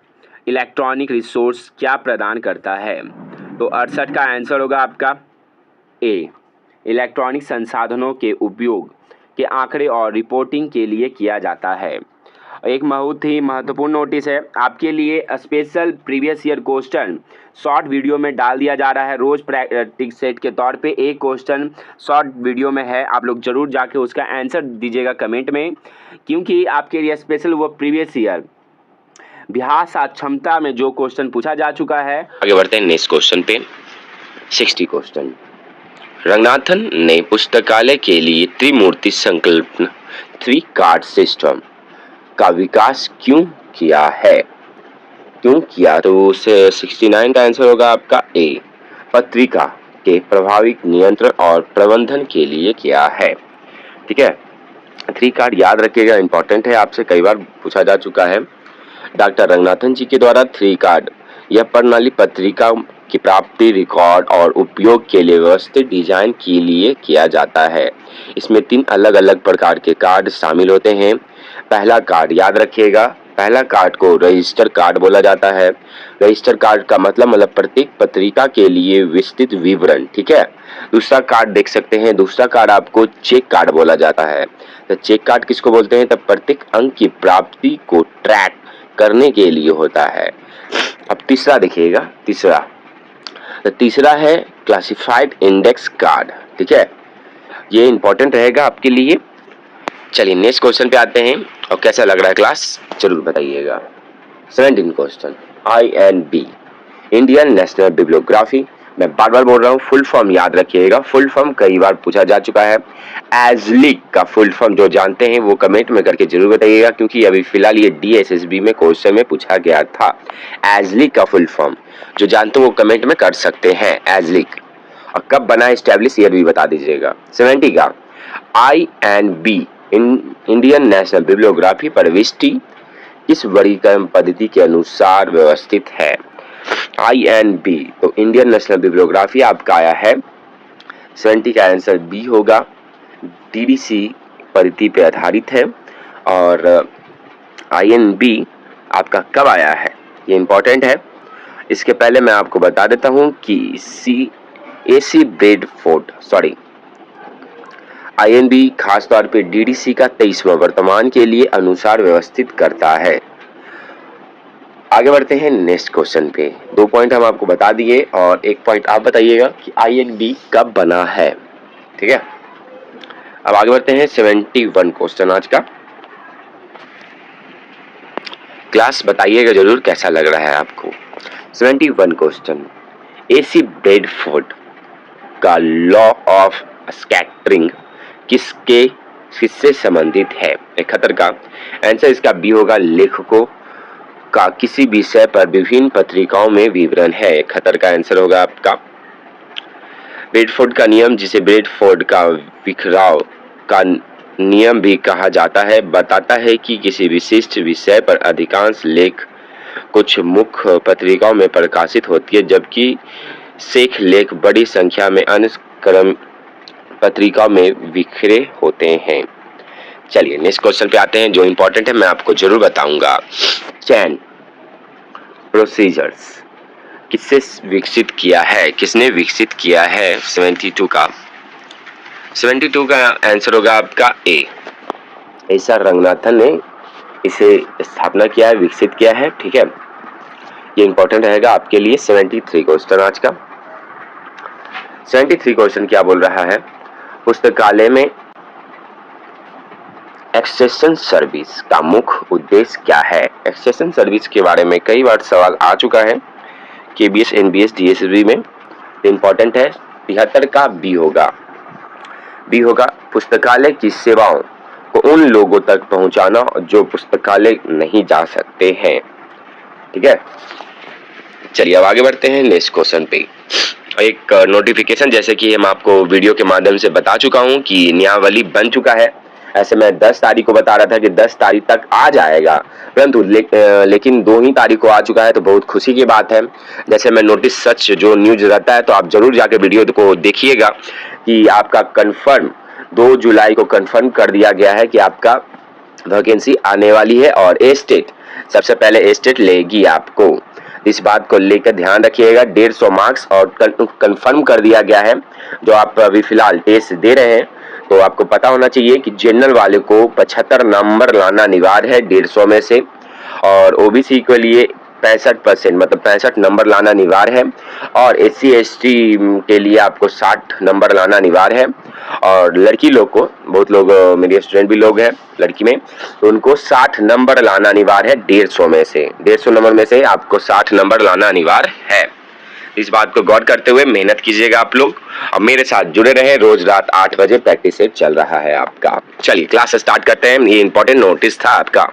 electronic resource क्या प्रदान करता है? तो 68 का आंसर होगा आपका ए, इलेक्ट्रॉनिक संसाधनों के उपयोग के आंकड़े और रिपोर्टिंग के लिए किया जाता है। एक बहुत ही महत्वपूर्ण नोटिस है आपके लिए, special previous year question short video में डाल दिया जा रहा है। रोज प्रैक्टिस सेट के तौर पे एक क्वेश्चन शॉर्ट वीडियो में है, आप लोग जरूर जाके उसका आंसर दीजिएगा कमेंट में, क्योंकि आपके लिए स्पेशल वो प्रीवियस ईयर बिहार साक्षरता में जो क्वेश्चन पूछा जा चुका है। आगे बढ़ते हैं नेक्स्ट क्वेश्चन पे। 60 क्वेश्चन। रंगनाथन ने पुस्तकालय के लिए त्रिमूर्ति संकल्पना 3 कार्ड सिस्टम का विकास क्यों किया? तो 69 का आंसर होगा आपका ए, पत्रिका के प्रभावी नियंत्रण और प्रबंधन के लिए किया है। ठीक है, 3 कार्ड याद रखिएगा, इंपॉर्टेंट है, आपसे कई बार पूछा जा चुका है। डॉक्टर रंगनाथन जी के द्वारा 3 कार्ड यह प्रणाली पत्रिका की प्राप्ति, रिकॉर्ड और उपयोग के लिए व्यवस्थित डिजाइन के लिए किया जाता है। इसमें 3 अलग अलग प्रकार के कार्ड शामिल होते हैं। पहला कार्ड याद रखिएगा पहला कार्ड को रजिस्टर कार्ड बोला जाता है। रजिस्टर कार्ड का मतलब प्रत्येक पत्रिका के लिए विस्तृत विवरण, ठीक है। दूसरा कार्ड देख सकते हैं, दूसरा कार्ड आपको चेक कार्ड बोला जाता है। तो चेक कार्ड किसको बोलते हैं? तब प्रत्येक अंक की प्राप्ति को ट्रैक करने के लिए होता है। अब तीसरा देखिएगा, तीसरा है क्लासिफाइड इंडेक्स कार्ड, ठीक है। ये इंपॉर्टेंट रहेगा आपके लिए। चलिए नेक्स्ट क्वेश्चन पे आते हैं, और कैसा लग रहा है क्लास जरूर बताइएगा। 17 question, INB Indian national bibliography. मैं बार बार बोल रहा हूँ, फुल फॉर्म याद रखिएगा। फुल फॉर्म कई बार पूछा जा चुका है। एजलिक का फुल फॉर्म जो जानते हैं वो कमेंट में करके जरूर बताइएगा, क्योंकि अभी फिलहाल ये DSSB में क्वेश्चन में पूछा गया था। एजलिक का फुल फॉर्म जो जानते हो वो कमेंट में कर सकते हैं, एजलिक। और कब बना एस्टेब्लिश ये भी बता दीजिएगा। 70 का INB इंडियन नेशनल बिब्लियोग्राफी प्रविष्टि किस वर्गीकरण पद्धति के अनुसार व्यवस्थित है? INB तो इंडियन नेशनल बिब्लियोग्राफी आपका आया है। 70 का आंसर B होगा। DDC पद्धति पे आधारित है। और INB आपका कब आया है ये इंपॉर्टेंट है। इसके पहले मैं आपको बता देता हूं कि AC ब्रेडफोर्ड INB खासतौर पे DDC का 23वां वर्तमान के लिए अनुसार व्यवस्थित करता है। आगे बढ़ते हैं नेक्स्ट क्वेश्चन पे। 2 पॉइंट हम आपको बता दिए और 1 पॉइंट आप बताइएगा कि INB कब बना है, ठीक है। अब आगे बढ़ते हैं 71 क्वेश्चन आज का। क्लास बताइएगा जरूर कैसा लग रहा है आपको। 71 क्वेश्चन, AC ब्रेडफोर्ड का लॉ ऑफ स्कैटरिंग किससे संबंधित है? 71 का आंसर इसका B होगा। लेखकों का किसी विषय पर विभिन्न पत्रिकाओं में विवरण है। 71 का आंसर होगा आपका। ब्रेडफोर्ड का नियम, जिसे ब्रेडफोर्ड का बिखराव का नियम भी कहा जाता है, बताता है कि किसी विशिष्ट विषय पर अधिकांश लेख कुछ मुख्य पत्रिकाओं में प्रकाशित होती है, जबकि शेष लेख बड़ी संख्या में अन्य क्रम पत्रिकाओं में बिखरे होते हैं। चलिए नेक्स्ट क्वेश्चन पे आते हैं जो इंपॉर्टेंट है, मैं आपको जरूर बताऊंगा। चैन प्रोसीजर्स किससे विकसित किया है? किसने विकसित किया है? 72 का आंसर होगा आपका A। ऐसा रंगनाथन ने इसे स्थापना किया है, विकसित किया है, ठीक है। ये इंपॉर्टेंट रहेगा आपके लिए। 73 क्वेश्चन आज का। 73 क्वेश्चन क्या बोल रहा है? पुस्तकालय में एक्सटेंशन सर्विस का मुख्य उद्देश्य क्या है? एक्सटेंशन सर्विस के बारे में कई बार सवाल आ चुका है KBS, NBS, DSSB में। इंपॉर्टेंट है। 73 का B होगा। पुस्तकालय की सेवाओं को उन लोगों तक पहुंचाना जो पुस्तकालय नहीं जा सकते हैं, ठीक है। चलिए अब आगे बढ़ते हैं नेक्स्ट क्वेश्चन पे। एक नोटिफिकेशन, जैसे कि हम आपको वीडियो के माध्यम से बता चुका हूं कि नियमावली बन चुका है। ऐसे मैं 10 तारीख को बता रहा था कि 10 तारीख तक आ जाएगा, परंतु लेकिन 2 ही तारीख को आ चुका है, तो बहुत खुशी की बात है। जैसे मैं नोटिस सच जो न्यूज रहता है, तो आप जरूर जाके वीडियो को देखिएगा कि आपका कंफर्म 2 जुलाई को कंफर्म कर दिया गया है कि आपका वैकेंसी आने वाली है। और ए स्टेट सबसे पहले ए स्टेट लेगी आपको, इस बात को लेकर ध्यान रखिएगा। 150 मार्क्स और कंफर्म कर दिया गया है। जो आप अभी फिलहाल टेस्ट दे रहे हैं, तो आपको पता होना चाहिए कि जनरल वाले को 75 नंबर लाना अनिवार्य है 150 में से, और OBC के लिए 65% मतलब 65 नंबर लाना अनिवार्य है, और SC ST के लिए आपको 60 नंबर लाना अनिवार्य है। और लड़की लोग को, बहुत लोग मेरे स्टूडेंट भी लोग हैं लड़की में, तो उनको 60 नंबर लाना अनिवार्य है 150 में से। 150 नंबर में से आपको 60 नंबर लाना अनिवार्य है। इस बात को गौर करते हुए मेहनत कीजिएगा आप लोग, और मेरे साथ जुड़े रहे। रोज रात 8 बजे प्रैक्टिस सेट चल रहा है आपका। चलिए क्लास स्टार्ट करते हैं। ये इंपॉर्टेंट नोटिस था आपका।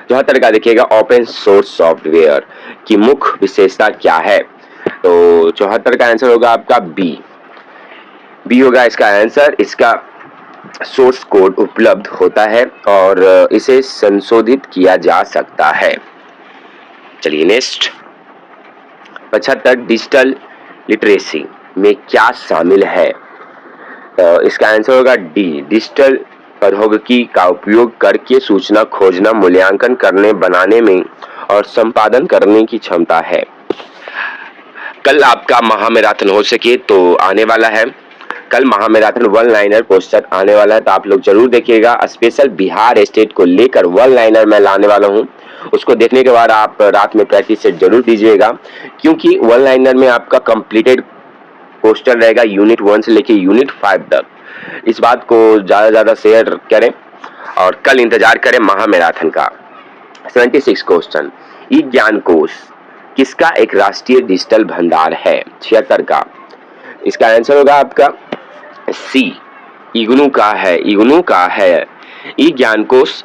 74 का देखिएगा, ओपन सोर्स सॉफ्टवेयर की मुख्य विशेषता क्या है? तो 74 का आंसर होगा आपका बी होगा इसका आंसर। इसका सोर्स कोड उपलब्ध होता है और इसे संशोधित किया जा सकता है। चलिए नेक्स्ट 75 डिजिटल लिटरेसी में क्या शामिल है? इसका आंसर होगा D, डिजिटल प्रौद्योगिकी का उपयोग करके सूचना खोजना, मूल्यांकन करने, बनाने में और संपादन करने की क्षमता है। कल आपका महामैराथन हो सके तो आने वाला है, कल महामैराथन वन लाइनर क्वेश्चन आने वाला है, तो आप लोग जरूर देखिएगा। स्पेशल बिहार स्टेट को लेकर वन लाइनर मैं लाने वाला हूं, उसको देखने के बाद आप रात में प्रैक्टिस सेट जरूर दीजिएगा, क्योंकि वन लाइनर में आपका कंप्लीटेड क्वेश्चन रहेगा यूनिट 1 से लेके यूनिट 5 तक। इस बात को ज्यादा शेयर करें और कल इंतजार करें महामैराथन का। 76 क्वेश्चन, ई ज्ञान कोश किसका एक राष्ट्रीय डिजिटल भंडार है? 76 का। इसका आंसर होगा आपका सी, इग्नू का है। इग्नू का है ई ज्ञान कोश।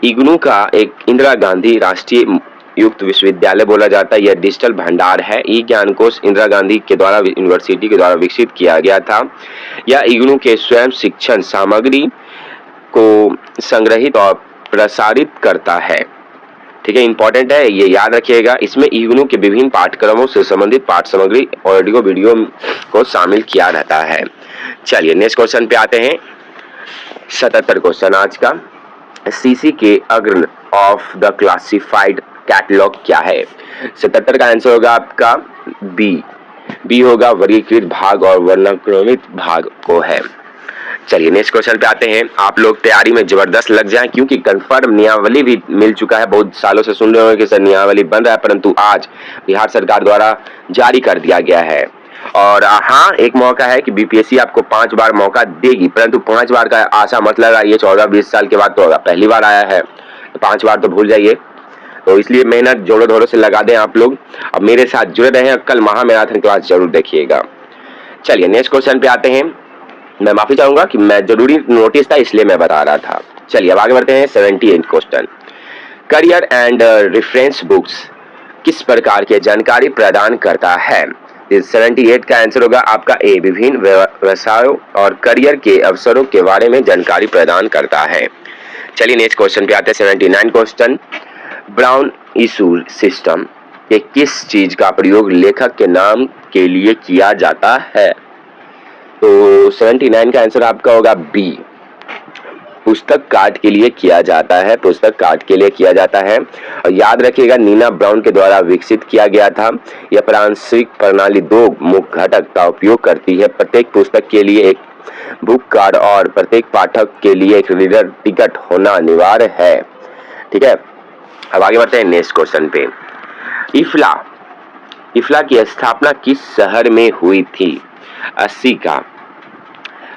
इग्नू का एक इंदिरा गांधी राष्ट्रीय युक्त विश्वविद्यालय बोला जाता है। यह डिजिटल भंडार है। ई ज्ञान कोश इंदिरा गांधी के द्वारा यूनिवर्सिटी के द्वारा विकसित किया गया था। यह इग्नू के स्वयं शिक्षण सामग्री को संग्रहित और प्रसारित करता है। ठीक है, इंपॉर्टेंट है, ये याद रखिएगा। इसमें इग्नू के विभिन्न पाठ्यक्रमों से संबंधित पाठ सामग्री, ऑडियो वीडियो को शामिल किया रहता है। चलिए नेक्स्ट क्वेश्चन पे आते हैं। 77 क्वेश्चन आज का, सीसी के अग्र ऑफ द क्लासिफाइड कैटलॉग क्या है? 77 का आंसर होगा आपका बी होगा, वर्गीकृत भाग और वर्णक्रमित भाग को है। चलिए नेक्स्ट क्वेश्चन पे आते हैं। आप लोग तैयारी में जबरदस्त लग जाएं, क्योंकि कंफर्म नियमावली भी मिल चुका है। बहुत सालों से सुन रहे होंगे कि सर नियमावली बन रहा है, परंतु आज बिहार सरकार द्वारा जारी कर दिया गया है। और हाँ, एक मौका है कि बीपीएससी आपको 5 बार मौका देगी, परंतु 5 बार का आशा मत लगाइए। 14-20 साल के बाद तो होगा, पहली बार आया है तो 5 बार तो भूल जाइए। तो इसलिए मेहनत जोरों धोरों से लगा दें आप लोग। अब मेरे साथ जुड़े रहें, कल महामैराथन क्लास जरूर देखिएगा। चलिए नेक्स्ट क्वेश्चन पे आते हैं। मैं माफी चाहूंगा कि मैं जरूरी नोटिस था इसलिए मैं बता रहा था। चलिए अब आगे बढ़ते हैं। 78 question, career and reference books किस प्रकार की जानकारी प्रदान करता है? 78 का आंसर होगा आपका ए, विभिन्न व्यवसायों और करियर के अवसरों के बारे में जानकारी प्रदान करता है। चलिए नेक्स्ट क्वेश्चन पे आते हैं। 79 क्वेश्चन, ब्राउन इशू सिस्टम के किस चीज का प्रयोग लेखक के नाम के लिए किया जाता है? तो 79 का आंसर आपका होगा बी, पुस्तक कार्ड के लिए किया जाता है। पुस्तक कार्ड के लिए किया जाता है। और याद रखिएगा, नीना ब्राउन के द्वारा विकसित किया गया था। यह प्रांशिक प्रणाली 2 मुख्य घटक का उपयोग करती है। प्रत्येक पुस्तक के लिए एक बुक कार्ड और प्रत्येक पाठक के लिए एक रीडर टिकट होना अनिवार्य है। ठीक है, अब आगे बढ़ते हैं नेक्स्ट क्वेश्चन पे। इफ्ला की स्थापना किस शहर में हुई थी? 80 का।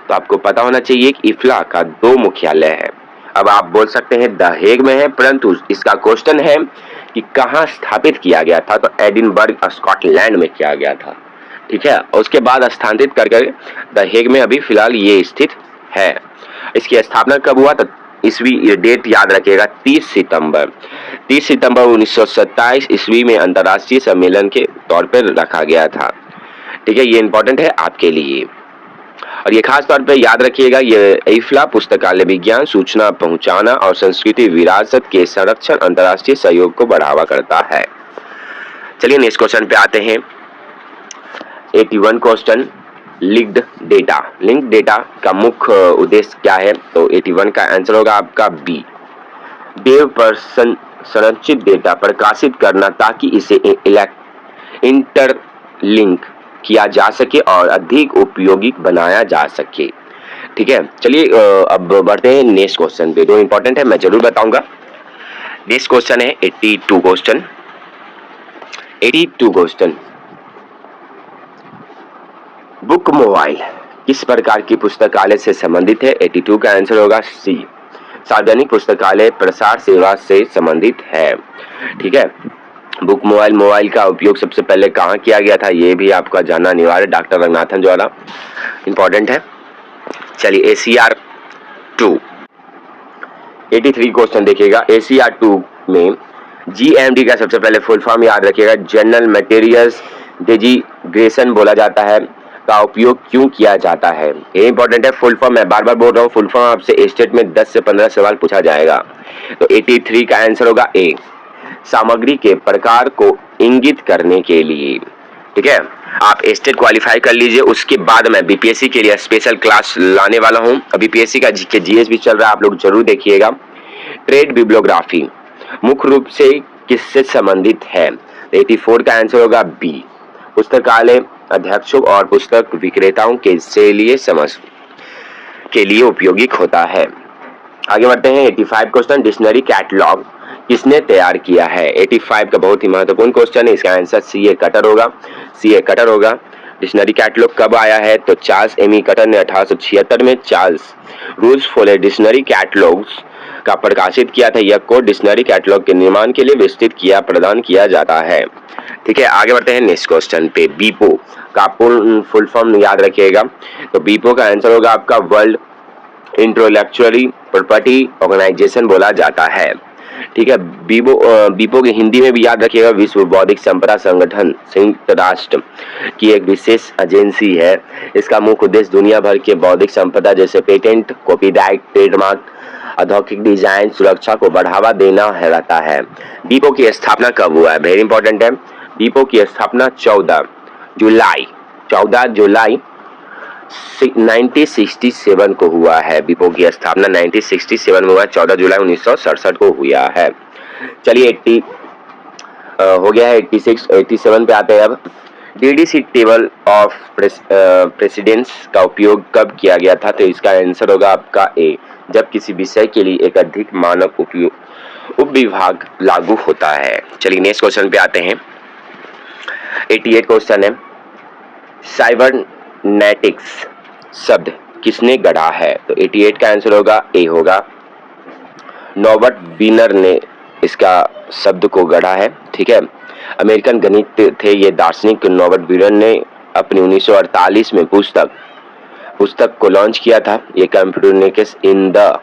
तो आपको पता होना चाहिए कि इफ्ला का 2 मुख्यालय है। अब आप बोल सकते हैं द हेग में है, परंतु इसका क्वेश्चन है कि कहाँ स्थापित किया गया था? तो एडिनबर्ग स्कॉटलैंड में किया गया था। ठीक है, और उसके बाद स्थानांतरित करके द हेग में अभी फिलहाल ये स्थित है। इसकी स्थापना कब हुआ? तो ईस्वी डेट याद रखिएगा, 30 सितंबर 1927 ईस्वी में अंतर्राष्ट्रीय सम्मेलन के तौर पर रखा गया था। ठीक है, ये इंपॉर्टेंट है आपके लिए। और ये खास तौर पे याद रखिएगा, ये इफ्ला पुस्तकालय विज्ञान, सूचना पहुंचाना और संस्कृति विरासत के संरक्षण, अंतर्राष्ट्रीय सहयोग को बढ़ावा करता है। चलिए नेक्स्ट क्वेश्चन पे आते हैं। 81 question, linked data. Linked data का मुख्य उद्देश्य क्या है? तो 81 का आंसर होगा आपका बी, वेब पर संरचित डेटा प्रकाशित करना ताकि इसे इंटरलिंक किया जा सके और अधिक उपयोगी बनाया जा सके। ठीक है, चलिए अब बढ़ते हैं नेक्स्ट क्वेश्चन पे। 2 इंपॉर्टेंट है, मैं जरूर बताऊंगा। नेक्स्ट क्वेश्चन है 82 क्वेश्चन। 82 क्वेश्चन, बुक मोबाइल किस प्रकार की पुस्तकालय से संबंधित है? 82 का आंसर होगा सी, सार्वजनिक पुस्तकालय प्रसार सेवा से संबंधित है। ठीक है, बुक मोबाइल का उपयोग सबसे पहले कहाँ किया गया था? ये भी आपका जानना अनिवार्य, डॉक्टर रंगनाथन द्वारा। इंपॉर्टेंट है। चलिए ACR 2, 83 क्वेश्चन देखिएगा। ACR 2 में GMD का सबसे पहले फुल फॉर्म याद रखिएगा, जनरल मटेरियल्स डेजिग्नेशन बोला जाता है, का उपयोग क्यों किया जाता है? ये इंपॉर्टेंट है। फुल फॉर्म मैं बार बार बोल रहा हूँ, फुल फॉर्म आपसे स्टेट में 10 से 15 सवाल पूछा जाएगा। तो 83 का आंसर होगा ए, सामग्री के प्रकार को इंगित करने के लिए। ठीक है, आप स्टेट क्वालिफाई कर लीजिए, उसके बाद मैं बीपीएससी के लिए स्पेशल क्लास लाने वाला हूं। बीपीएससी का जीके जीएस भी चल रहा है, आप लोग जरूर देखिएगा। ट्रेड बिब्लियोग्राफी मुख्य रूप से किससे संबंधित है? 84 का आंसर होगा बी, पुस्तकालय अध्यक्षों और पुस्तक विक्रेताओं के लिए उपयोगी होता है। आगे बढ़ते हैं 85 क्वेश्चन, डिक्शनरी कैटलॉग किसने तैयार किया है? 85 का बहुत ही महत्वपूर्ण क्वेश्चन है, इसका आंसर सी ए कटर होगा। डिक्शनरी कैटलॉग कब आया है? तो चार्ल्स एमी कटर ने 1876 में Charles rules for dictionary catalogues का प्रकाशित किया था। यह कोड डिक्शनरी कैटलॉग के निर्माण के लिए विस्तृत प्रदान किया जाता है। ठीक है, आगे बढ़ते हैं नेक्स्ट क्वेश्चन पे। बीपो का फुल फॉर्म याद रखिएगा। तो बीपो का आंसर होगा आपका वर्ल्ड इंटेलेक्चुअल प्रॉपर्टी ऑर्गेनाइजेशन बोला जाता है। ठीक है, बीपो की हिंदी में भी याद रखिएगा, विश्व बौद्धिक संपदा संगठन संयुक्त राष्ट्र की एक विशेष एजेंसी है। इसका मुख्य उद्देश्य दुनिया भर के बौद्धिक संपदा जैसे पेटेंट, कॉपीराइट, ट्रेडमार्क, औद्योगिक डिजाइन सुरक्षा को बढ़ावा देना रहता है। बीपो की स्थापना कब हुआ है? वेरी इंपॉर्टेंट है। बीपो की स्थापना 14 जुलाई 1967 को हुआ है। बीपो की स्थापना 1967 में हुआ, 14 जुलाई 1967 को हुआ है। चलिए 80 हो गया है, 86 87 पे आते हैं अब। डीडीसी टेबल ऑफ प्रेसिडेंस का उपयोग कब किया गया था? तो इसका आंसर होगा आपका ए, जब किसी विषय के लिए एक अधिक मानक उपविभाग लागू होता है। चलिए नेक्स्ट क्वेश्चन पे आते हैं। 88 क्वेश्चन है, साइबरनेटिक्स शब्द किसने गढ़ा है? तो 88 का आंसर होगा ए होगा, नॉर्बर्ट वीनर ने इसका शब्द को गढ़ा है। ठीक है, अमेरिकन गणित थे ये दार्शनिक नॉर्बर्ट वीनर ने अपनी 1948 में पुस्तक को लॉन्च किया था। ये cybernetics in the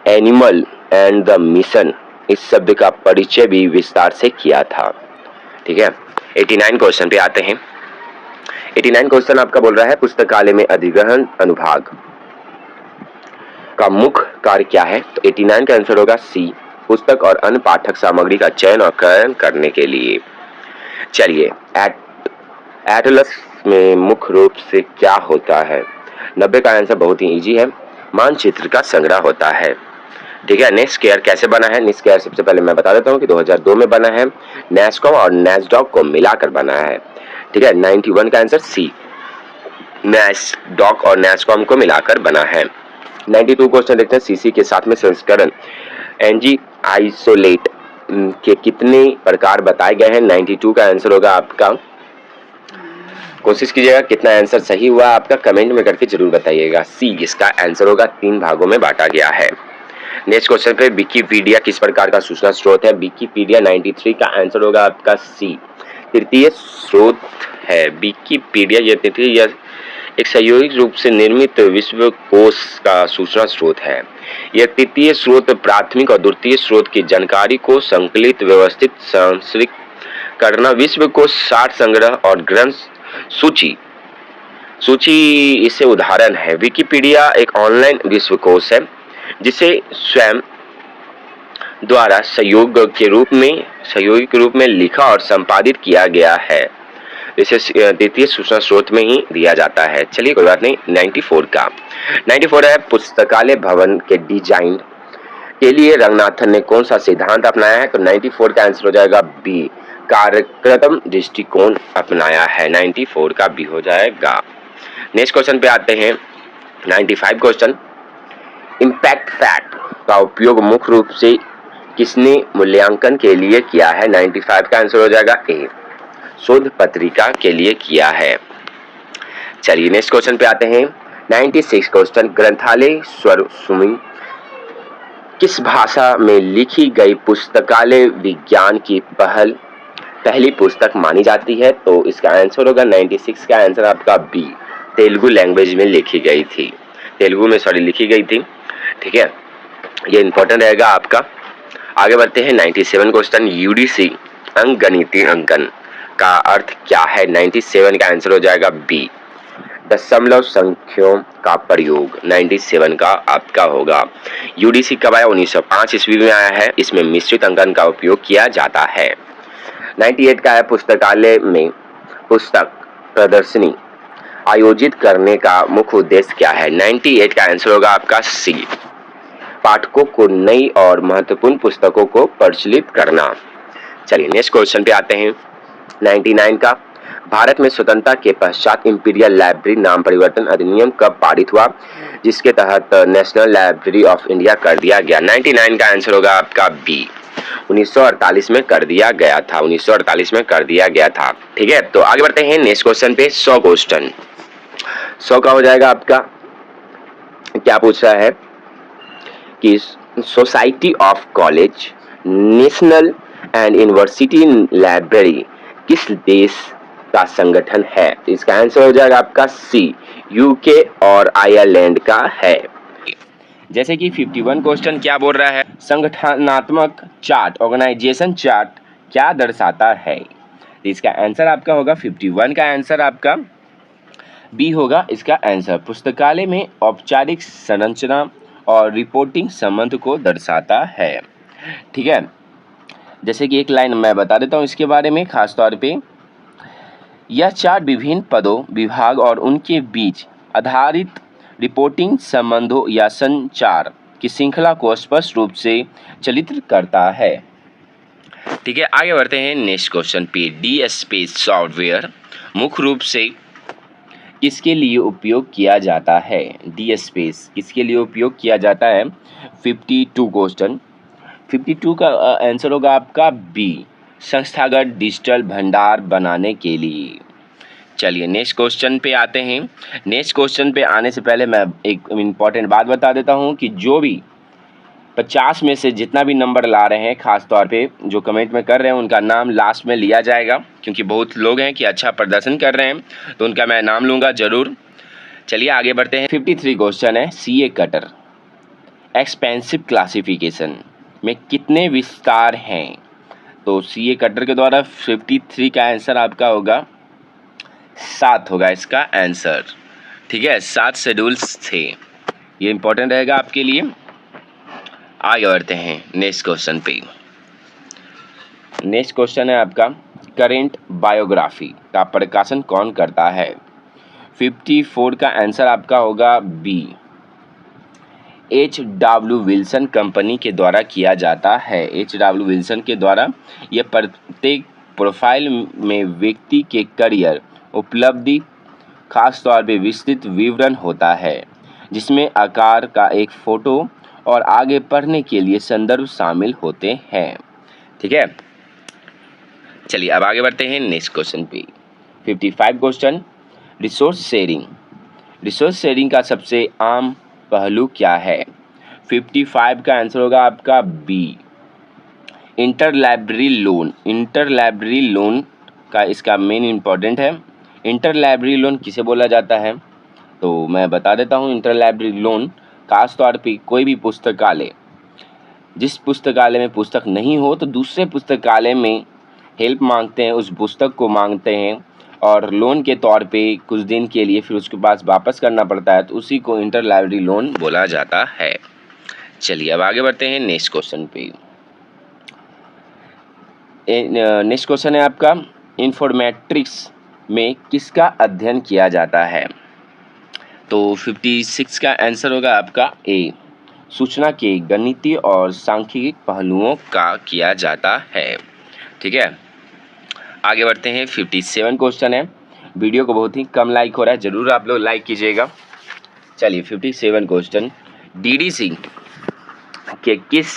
animal and the mission, इस शब्द का परिचय भी विस्तार से किया था। ठीक है, 89 क्वेश्चन पे आते हैं। 89 क्वेश्चन आपका बोल रहा है, पुस्तकालय में अधिग्रहण अनुभाग का मुख्य कार्य क्या है? तो 89 का आंसर होगा सी, पुस्तक और अन्य पाठक सामग्री का चयन और क्रय करने के लिए। चलिए एटलस में मुख्य रूप से क्या होता है? 90 का आंसर बहुत ही इजी है, मानचित्र का संग्रह होता है। ठीक है, नेस्केयर कैसे बना है? नेस्केयर सबसे पहले मैं बता देता हूँ कि 2002 में बना है, नेस्कॉम और नेस्डॉक को मिलाकर बना है। ठीक है, 91 का आंसर सी, नेस्डॉक और नेस्कॉम को मिलाकर बना है। 92 क्वेश्चन देखते हैं, सीसी के साथ में संस्करण एनजी आइसोलेट के कितने प्रकार बताए गए हैं? 92 का आंसर होगा आपका, कोशिश कीजिएगा कितना आंसर सही हुआ आपका कमेंट में करके जरूर बताइएगा। सी इसका आंसर होगा, 3 भागों में बांटा गया है। नेक्स्ट क्वेश्चन पे, विकिपीडिया किस प्रकार का सूचना स्रोत है? विकिपीडिया 93 का आंसर होगा आपका सी, तृतीय स्रोत है। विकिपीडिया यह एक सहयोगी रूप से निर्मित विश्वकोश का सूचना स्रोत है। यह तृतीय स्रोत प्राथमिक और द्वितीय स्रोत की जानकारी को संकलित, व्यवस्थित, संरक्षित करना, विश्वकोश सार संग्रह और ग्रंथ सूची इससे उदाहरण है। विकिपीडिया एक ऑनलाइन विश्वकोश है जिसे स्वयं द्वारा सहयोगी के रूप में लिखा और संपादित किया गया है। इसे द्वितीय सूचना स्रोत में ही दिया जाता है। चलिए कोई बात नहीं। 94 है, पुस्तकालय भवन के डिजाइन के लिए रंगनाथन ने कौन सा सिद्धांत अपनाया है? तो 94 का आंसर हो जाएगा बी, कार्यक्रम दृष्टिकोण अपनाया है। 94 का बी हो जाएगा। नेक्स्ट क्वेश्चन पे आते हैं। 95 क्वेश्चन, इम्पैक्ट फैक्ट का उपयोग मुख्य रूप से किसने मूल्यांकन के लिए किया है? 95 का आंसर हो जाएगा ए, शोध पत्रिका के लिए किया है। चलिए नेक्स्ट क्वेश्चन पे आते हैं। 96 क्वेश्चन, ग्रंथालय स्वरूप किस भाषा में लिखी गई पुस्तकालय विज्ञान की पहली पुस्तक मानी जाती है? तो इसका आंसर होगा 96 का आंसर आपका बी, तेलुगु लैंग्वेज में लिखी गई थी। ठीक है, ये इंपॉर्टेंट रहेगा आपका। आगे बढ़ते हैं। 97 क्वेश्चन, यूडीसी अंकगणितीय अंकन का अर्थ क्या है? 97 का आंसर हो जाएगा बी, दशमलव संख्याओं का प्रयोग। 97 का आपका होगा। यूडीसी कब आया? 1905 ईस्वी में आया है। इसमें मिश्रित अंकन का उपयोग किया जाता है। 98 का है, पुस्तकालय में पुस्तक प्रदर्शनी आयोजित करने का मुख्य उद्देश्य क्या है? 98 का आंसर होगा आपका सी, पाठकों को नई और महत्वपूर्ण पुस्तकों को प्रचलित करना। चलिए नेक्स्ट क्वेश्चन पे आते हैं। 99 का, भारत में स्वतंत्रता के पश्चात इंपीरियल लाइब्रेरी नाम परिवर्तन अधिनियम कब पारित हुआ, जिसके तहत नेशनल लाइब्रेरी ऑफ इंडिया कर दिया गया? 99 का आंसर होगा आपका बी, 1948 में कर दिया गया था। 1948 में कर दिया गया था। ठीक है, तो आगे बढ़ते हैं नेक्स्ट क्वेश्चन पे। 100 क्वेश्चन, 100 का हो जाएगा आपका, क्या पूछ रहा है कि society of college, national and university library किस देश का संगठन है? इसका आंसर हो जाएगा आपका सी, यूके और आयरलैंड का है। जैसे कि 51 क्वेश्चन क्या बोल रहा है, संगठनात्मक चार्ट, ऑर्गेनाइजेशन चार्ट क्या दर्शाता है? इसका आंसर आपका होगा 51 का आंसर आपका बी होगा इसका आंसर, पुस्तकालय में औपचारिक संरचना और रिपोर्टिंग संबंध को दर्शाता है। ठीक है, जैसे कि एक लाइन मैं बता देता हूँ इसके बारे में खास तौर पे, यह चार्ट विभिन्न पदों, विभाग और उनके बीच आधारित रिपोर्टिंग संबंधों या संचार की श्रृंखला को स्पष्ट रूप से चित्रित करता है। ठीक है, आगे बढ़ते हैं नेक्स्ट क्वेश्चन पे। डीएसपी सॉफ्टवेयर मुख्य रूप से किसके लिए उपयोग किया जाता है? डीएसपी किसके लिए उपयोग किया जाता है? 52 क्वेश्चन, 52 का आंसर होगा आपका बी, संस्थागत डिजिटल भंडार बनाने के लिए। चलिए नेक्स्ट क्वेश्चन पे आते हैं। नेक्स्ट क्वेश्चन पे आने से पहले मैं एक इम्पॉर्टेंट बात बता देता हूँ कि जो भी 50 में से जितना भी नंबर ला रहे हैं, खास तौर पे जो कमेंट में कर रहे हैं, उनका नाम लास्ट में लिया जाएगा, क्योंकि बहुत लोग हैं कि अच्छा प्रदर्शन कर रहे हैं, तो उनका मैं नाम लूँगा ज़रूर। चलिए आगे बढ़ते हैं। 53 क्वेश्चन है, सीए कटर एक्सपेंसिव क्लासिफिकेशन में कितने विस्तार हैं? तो सीए कटर के द्वारा 53 का आंसर आपका होगा 7 होगा इसका आंसर। ठीक है, 7 शेड्यूल्स थे, ये इंपॉर्टेंट रहेगा आपके लिए। आगे बढ़ते हैं नेक्स्ट क्वेश्चन पे। नेक्स्ट क्वेश्चन है आपका, करेंट बायोग्राफी का प्रकाशन कौन करता है? 54 का आंसर आपका होगा बी, H.W. विल्सन कंपनी के द्वारा किया जाता है। H.W. विल्सन के द्वारा यह प्रत्येक प्रोफाइल में व्यक्ति के करियर, उपलब्धि, खास तौर पे विस्तृत विवरण होता है, जिसमें आकार का एक फोटो और आगे पढ़ने के लिए संदर्भ शामिल होते हैं। ठीक है, चलिए अब आगे बढ़ते हैं नेक्स्ट क्वेश्चन पे। 55 question, resource sharing, resource sharing का सबसे आम पहलू क्या है? 55 का आंसर होगा आपका B, inter library loan. Inter library loan का इसका मेन इम्पॉर्टेंट है। इंटर लाइब्रेरी लोन किसे बोला जाता है? तो मैं बता देता हूँ। इंटर लाइब्रेरी लोन खास तौर पे कोई भी पुस्तकालय, जिस पुस्तकालय में पुस्तक नहीं हो तो दूसरे पुस्तकालय में हेल्प मांगते हैं, उस पुस्तक को मांगते हैं और लोन के तौर पे कुछ दिन के लिए फिर उसके पास वापस करना पड़ता है, तो उसी को इंटर लाइब्रेरी लोन बोला जाता है। चलिए अब आगे बढ़ते हैं नेक्स्ट क्वेश्चन पे। नेक्स्ट क्वेश्चन है आपका, इन्फॉर्मेटिक्स में किसका अध्ययन किया जाता है? तो 56 का आंसर होगा आपका ए, सूचना के गणितीय और सांख्यिकी पहलुओं का किया जाता है। ठीक है, आगे बढ़ते हैं। 57 क्वेश्चन है, वीडियो को बहुत ही कम लाइक हो रहा है, ज़रूर आप लोग लाइक कीजिएगा। चलिए 57 क्वेश्चन, डीडीसी के किस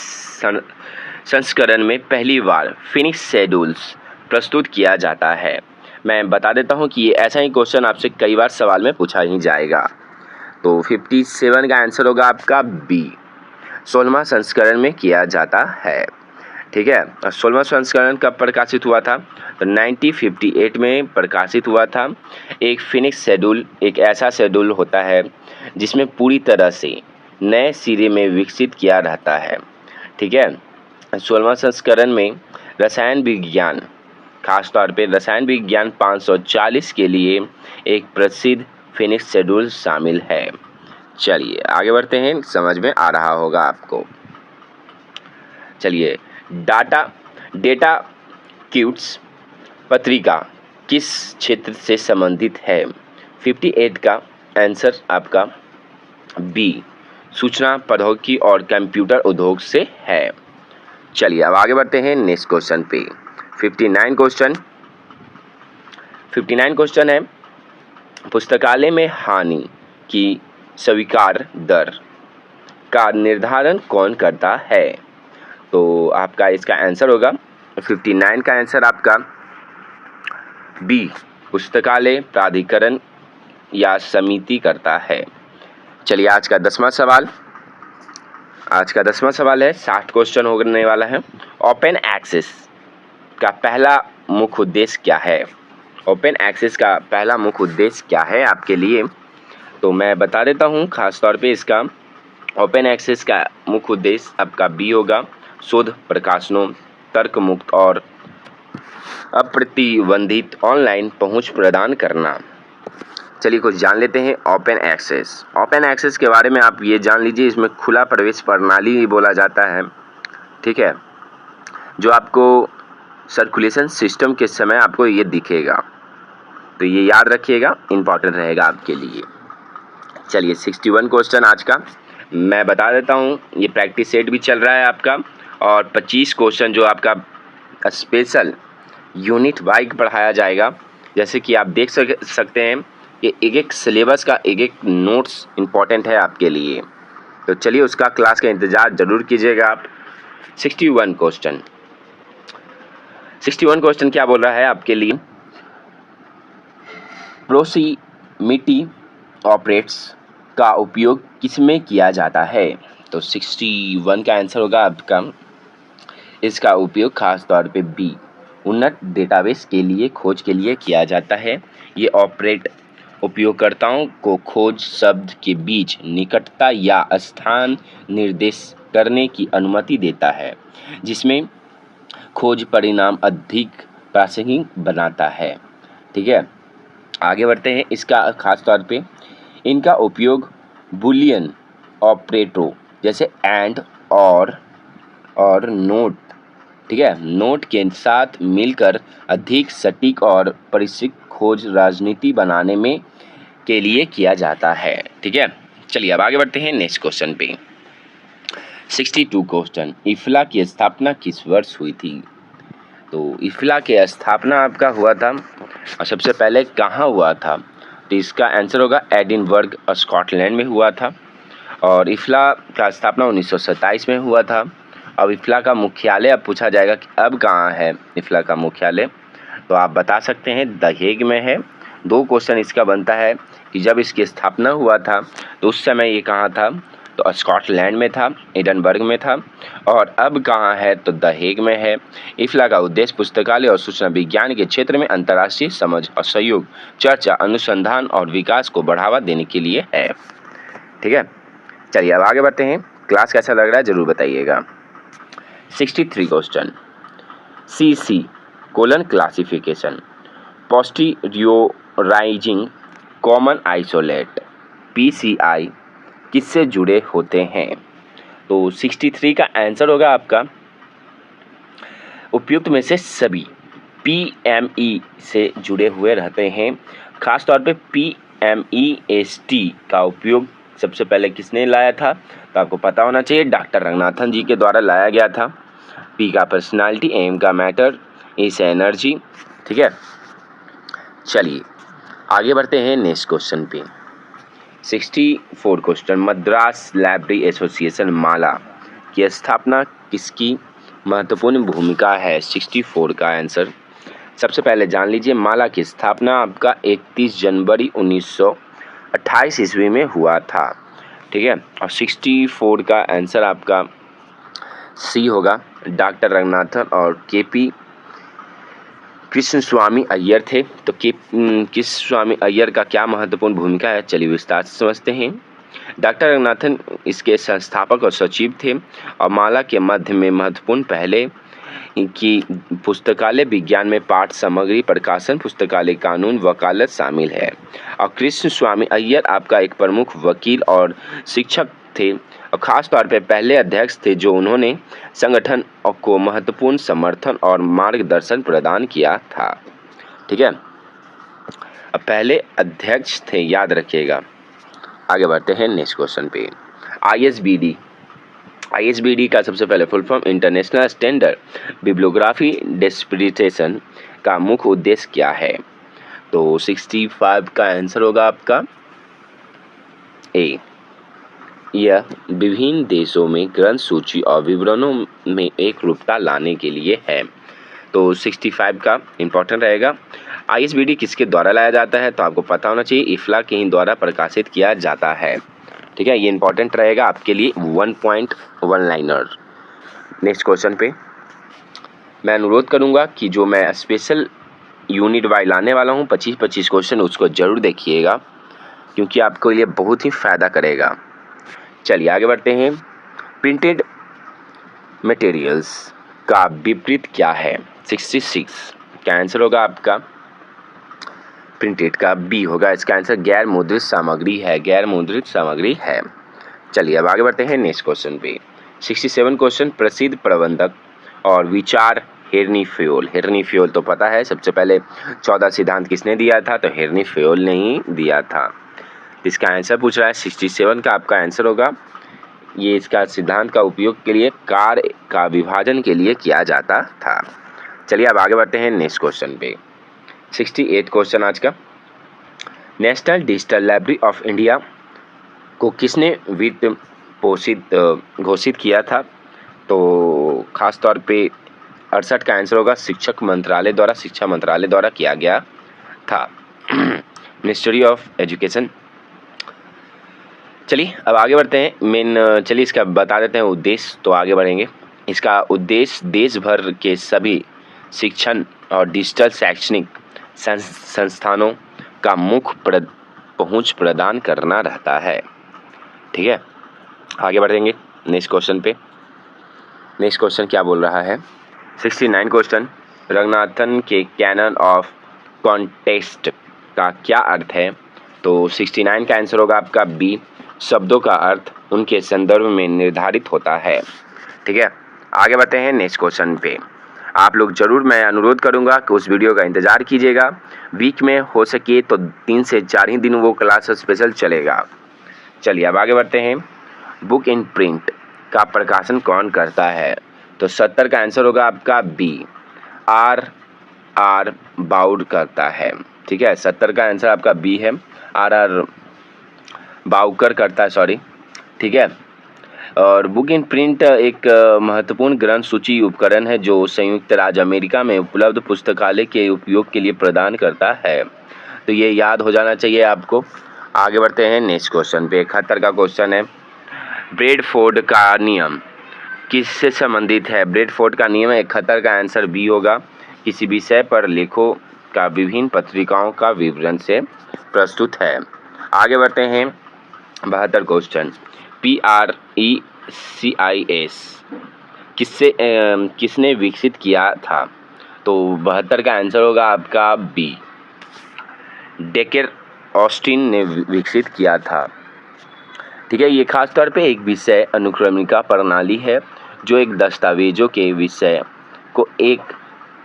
संस्करण में पहली बार फिनिक्स शेड्यूल्स प्रस्तुत किया जाता है? मैं बता देता हूं कि ये ऐसा ही क्वेश्चन आपसे कई बार सवाल में पूछा ही जाएगा। तो 57 का आंसर होगा आपका बी, 16वां संस्करण में किया जाता है। ठीक है, 16वां संस्करण कब प्रकाशित हुआ था? तो 1958 में प्रकाशित हुआ था। एक फिनिक्स शेड्यूल एक ऐसा शेड्यूल होता है जिसमें पूरी तरह से नए सिरे में विकसित किया रहता है। ठीक है, 16वां संस्करण में रसायन विज्ञान, खास तौर पे रसायन विज्ञान 540 के लिए एक प्रसिद्ध फिनिक्स शेड्यूल शामिल है। चलिए आगे बढ़ते हैं, समझ में आ रहा होगा आपको। चलिए, डेटा क्यूट्स पत्रिका किस क्षेत्र से संबंधित है? 58 का आंसर आपका बी, सूचना प्रौद्योगिकी और कंप्यूटर उद्योग से है। चलिए अब आगे बढ़ते हैं नेक्स्ट क्वेश्चन पे। 59 क्वेश्चन है, पुस्तकालय में हानि की स्वीकार दर का निर्धारण कौन करता है? तो आपका इसका आंसर होगा 59 का आंसर आपका बी, पुस्तकालय प्राधिकरण या समिति करता है। चलिए आज का 10वां सवाल है, 60 क्वेश्चन होने वाला है। ओपन एक्सेस का पहला मुख्य उद्देश्य क्या है? ओपन एक्सेस का पहला मुख्य उद्देश्य क्या है आपके लिए? तो मैं बता देता हूँ खास तौर पे इसका ओपन एक्सेस का मुख्य उद्देश्य आपका बी होगा, शोध प्रकाशनों, तर्क मुक्त और अप्रतिबंधित ऑनलाइन पहुंच प्रदान करना। चलिए कुछ जान लेते हैं ओपन एक्सेस। ओपन एक्सेस के बारे में आप ये जान लीजिए, इसमें खुला प्रवेश प्रणाली बोला जाता है, ठीक है, जो आपको सर्कुलेशन सिस्टम के समय आपको ये दिखेगा, तो ये याद रखिएगा, इम्पॉर्टेंट रहेगा आपके लिए। चलिए 61 क्वेश्चन आज का मैं बता देता हूँ, ये प्रैक्टिस सेट भी चल रहा है आपका, और 25 क्वेश्चन जो आपका स्पेशल यूनिट वाइज पढ़ाया जाएगा। जैसे कि आप देख सकते हैं कि एक सिलेबस का एक नोट्स इम्पॉर्टेंट है आपके लिए, तो चलिए उसका क्लास का इंतज़ार ज़रूर कीजिएगा आप। 61 क्वेश्चन क्या बोल रहा है आपके लिए? प्रोक्सिमिटी ऑपरेटर्स का उपयोग किसमें किया जाता है? तो 61 का आंसर होगा आपका, इसका उपयोग खास तौर पे बी, उन्नत डेटाबेस के लिए खोज के लिए किया जाता है। ये ऑपरेट उपयोगकर्ताओं को खोज शब्द के बीच निकटता या स्थान निर्देश करने की अनुमति देता है, जिसमें खोज परिणाम अधिक प्रासंगिक बनाता है। ठीक है, आगे बढ़ते हैं। इसका खास तौर पे इनका उपयोग बुलियन ऑपरेटरों जैसे एंड और नोट, ठीक है, नोट के साथ मिलकर अधिक सटीक और परिष्कृत खोज राजनीति बनाने में के लिए किया जाता है। ठीक है, चलिए अब आगे बढ़ते हैं नेक्स्ट क्वेश्चन पे। 62 क्वेश्चन, इफ्ला की स्थापना किस वर्ष हुई थी? तो इफ्ला की स्थापना आपका हुआ था, और सबसे पहले कहाँ हुआ था? तो इसका आंसर होगा एडिनबर्ग स्कॉटलैंड में हुआ था, और इफ्ला का स्थापना 1927 में हुआ था। अब इफ्ला का मुख्यालय अब पूछा जाएगा कि अब कहाँ है इफ्ला का मुख्यालय, तो आप बता सकते हैं द हेग में है। 2 क्वेश्चन इसका बनता है कि जब इसकी स्थापना हुआ था तो उस समय ये कहाँ था? तो स्कॉटलैंड में था, एडिनबर्ग में था, और अब कहाँ है? तो द हेग में है। इफ्ला का उद्देश्य पुस्तकालय और सूचना विज्ञान के क्षेत्र में अंतर्राष्ट्रीय समझ और सहयोग, चर्चा, अनुसंधान और विकास को बढ़ावा देने के लिए है। ठीक है, चलिए अब आगे बढ़ते हैं। क्लास कैसा लग रहा है ज़रूर बताइएगा। 63 question, CC classification, posteriorising common isolate, PCI किससे जुड़े होते हैं? तो 63 का आंसर होगा आपका उपयुक्त में से सभी PME से जुड़े हुए रहते हैं। खास तौर पे PMEST का उपयोग सबसे पहले किसने लाया था? तो आपको पता होना चाहिए, डॉक्टर रंगनाथन जी के द्वारा लाया गया था। P का पर्सनालिटी, M का मैटर, E से एनर्जी। ठीक है, चलिए आगे बढ़ते हैं नेक्स्ट क्वेश्चन पे। 64 क्वेश्चन, मद्रास लाइब्रेरी एसोसिएशन माला की स्थापना किसकी महत्वपूर्ण भूमिका है? 64 का आंसर सबसे पहले जान लीजिए, माला की स्थापना आपका 31 जनवरी 1928 ईस्वी में हुआ था। ठीक है, और 64 का आंसर आपका सी होगा, डॉक्टर रंगनाथन और KP कृष्णस्वामी अय्यर थे। तो कृष्णस्वामी अय्यर का क्या महत्वपूर्ण भूमिका है, चलिए विस्तार से समझते हैं। डॉक्टर रंगनाथन इसके संस्थापक और सचिव थे, और माला के मध्य में महत्वपूर्ण पहले कि पुस्तकालय विज्ञान में पाठ सामग्री प्रकाशन, पुस्तकालय कानून, वकालत शामिल है। और कृष्णस्वामी अय्यर आपका एक प्रमुख वकील और शिक्षक थे, और ख़ास तौर पे पहले अध्यक्ष थे जो उन्होंने संगठन को महत्वपूर्ण समर्थन और मार्गदर्शन प्रदान किया था। ठीक है, पहले अध्यक्ष थे, याद रखिएगा। आगे बढ़ते हैं नेक्स्ट क्वेश्चन पे। आईएसबीडी का सबसे पहले full form international standard bibliography disputation का मुख्य उद्देश्य क्या है? तो 65 का आंसर होगा आपका ए। यह विभिन्न देशों में ग्रंथ सूची और विवरणों में एक रूपता लाने के लिए है। तो 65 का इंपॉर्टेंट रहेगा। आईएसबीडी किसके द्वारा लाया जाता है? तो आपको पता होना चाहिए, इफ्ला के ही द्वारा प्रकाशित किया जाता है। ठीक है, ये इंपॉर्टेंट रहेगा आपके लिए 1.1 लाइनर। नेक्स्ट क्वेश्चन पे मैं अनुरोध करूंगा कि जो मैं स्पेशल यूनिट वाइज लाने वाला हूं 25-25 क्वेश्चन, उसको जरूर देखिएगा क्योंकि आपको लिए बहुत ही फायदा करेगा। चलिए आगे बढ़ते हैं। प्रिंटेड मटेरियल्स का विपरीत क्या है? 66 का आंसर होगा आपका प्रिंटेड का बी होगा। इसका आंसर गैर मुद्रित सामग्री है, गैर मुद्रित सामग्री है। चलिए अब आगे बढ़ते हैं नेक्स्ट क्वेश्चन पे। 67 क्वेश्चन, प्रसिद्ध प्रबंधक और विचार हेनरी फेयोल। हेनरी फेयोल तो पता है, सबसे पहले 14 सिद्धांत किसने दिया था? तो हेनरी फेयोल ने ही दिया था। इसका आंसर पूछ रहा है 67 का आपका आंसर होगा, ये इसका सिद्धांत का उपयोग के लिए कार्य का विभाजन के लिए किया जाता था। चलिए अब आगे बढ़ते हैं नेक्स्ट क्वेश्चन पे। 68 क्वेश्चन आज का। National digital library of India को किसने वित्त पोषित घोषित किया था? तो खास तौर पे 68 का आंसर होगा शिक्षा मंत्रालय द्वारा किया गया था, मिनिस्ट्री ऑफ एजुकेशन। चलिए अब आगे बढ़ते हैं। चलिए इसका बता देते हैं उद्देश्य, तो आगे बढ़ेंगे। इसका उद्देश्य देश भर के सभी शिक्षण और डिजिटल शैक्षणिक संस्थानों का मुख्य पहुंच प्रदान करना रहता है। ठीक है, आगे बढ़ेंगे नेक्स्ट क्वेश्चन पे। नेक्स्ट क्वेश्चन क्या बोल रहा है? 69 क्वेश्चन, रंगनाथन के कैनन ऑफ कॉन्टेक्स्ट का क्या अर्थ है? तो 69 का आंसर होगा आपका बी, शब्दों का अर्थ उनके संदर्भ में निर्धारित होता है। ठीक है, आगे बढ़ते हैं नेक्स्ट क्वेश्चन पे। आप लोग जरूर, मैं अनुरोध करूंगा कि उस वीडियो का इंतजार कीजिएगा। वीक में हो सके तो 3 से 4 ही दिन वो क्लास स्पेशल चलेगा। चलिए अब आगे बढ़ते हैं। बुक इन प्रिंट का प्रकाशन कौन करता है? तो 70 का आंसर होगा आपका बी, आर बाउड करता है। ठीक है, 70 का आंसर आपका बी है, आर बाउकर करता है, सॉरी। ठीक है, और बुक इन प्रिंट एक महत्वपूर्ण ग्रंथ सूची उपकरण है जो संयुक्त राज्य अमेरिका में उपलब्ध पुस्तकालय के उपयोग के लिए प्रदान करता है। तो ये याद हो जाना चाहिए आपको। आगे बढ़ते हैं नेक्स्ट क्वेश्चन पे। 71 का क्वेश्चन है, ब्रेडफोर्ड का नियम किससे संबंधित है? ब्रेडफोर्ड का नियम 71 का आंसर बी होगा, किसी विषय पर लेखों का विभिन्न पत्रिकाओं का विवरण से प्रस्तुत है। आगे बढ़ते हैं 72 क्वेश्चन, PRECIS किसने विकसित किया था? तो 72 का आंसर होगा आपका बी, डेकर ऑस्टिन ने विकसित किया था। ठीक है, ये खास तौर पे एक विषय अनुक्रमिका प्रणाली है जो एक दस्तावेजों के विषय को एक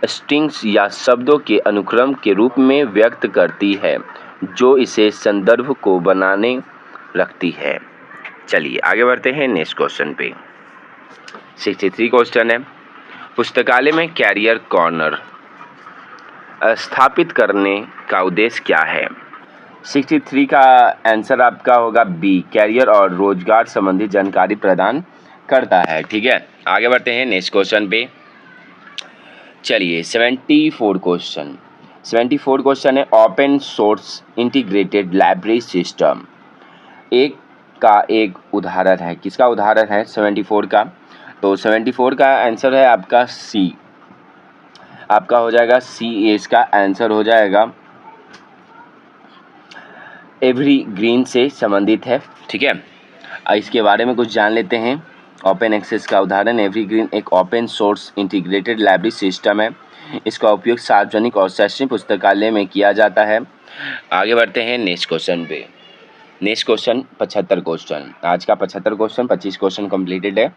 स्ट्रिंग्स या शब्दों के अनुक्रम के रूप में व्यक्त करती है जो इसे संदर्भ को बनाने रखती है। चलिए आगे बढ़ते हैं नेक्स्ट क्वेश्चन पे। 63 क्वेश्चन है, पुस्तकालय में कैरियर कॉर्नर स्थापित करने का उद्देश्य क्या है? 63 का आंसर आपका होगा बी, कैरियर और रोजगार संबंधी जानकारी प्रदान करता है। ठीक है, आगे बढ़ते हैं नेक्स्ट क्वेश्चन पे। चलिए 74 क्वेश्चन है, open source integrated library system एक उदाहरण है। किसका उदाहरण है 74 का? तो 74 का आंसर है आपका सी, आपका हो जाएगा सी, इसका आंसर हो जाएगा एवरग्रीन से संबंधित है। ठीक है, इसके बारे में कुछ जान लेते हैं। ओपन एक्सेस का उदाहरण एवरग्रीन एक open source integrated library system है। इसका उपयोग सार्वजनिक और शैक्षणिक पुस्तकालय में किया जाता है। आगे बढ़ते हैं नेक्स्ट क्वेश्चन पे। नेक्स्ट क्वेश्चन 75 क्वेश्चन, आज का 75 क्वेश्चन, 25 क्वेश्चन कंप्लीटेड है।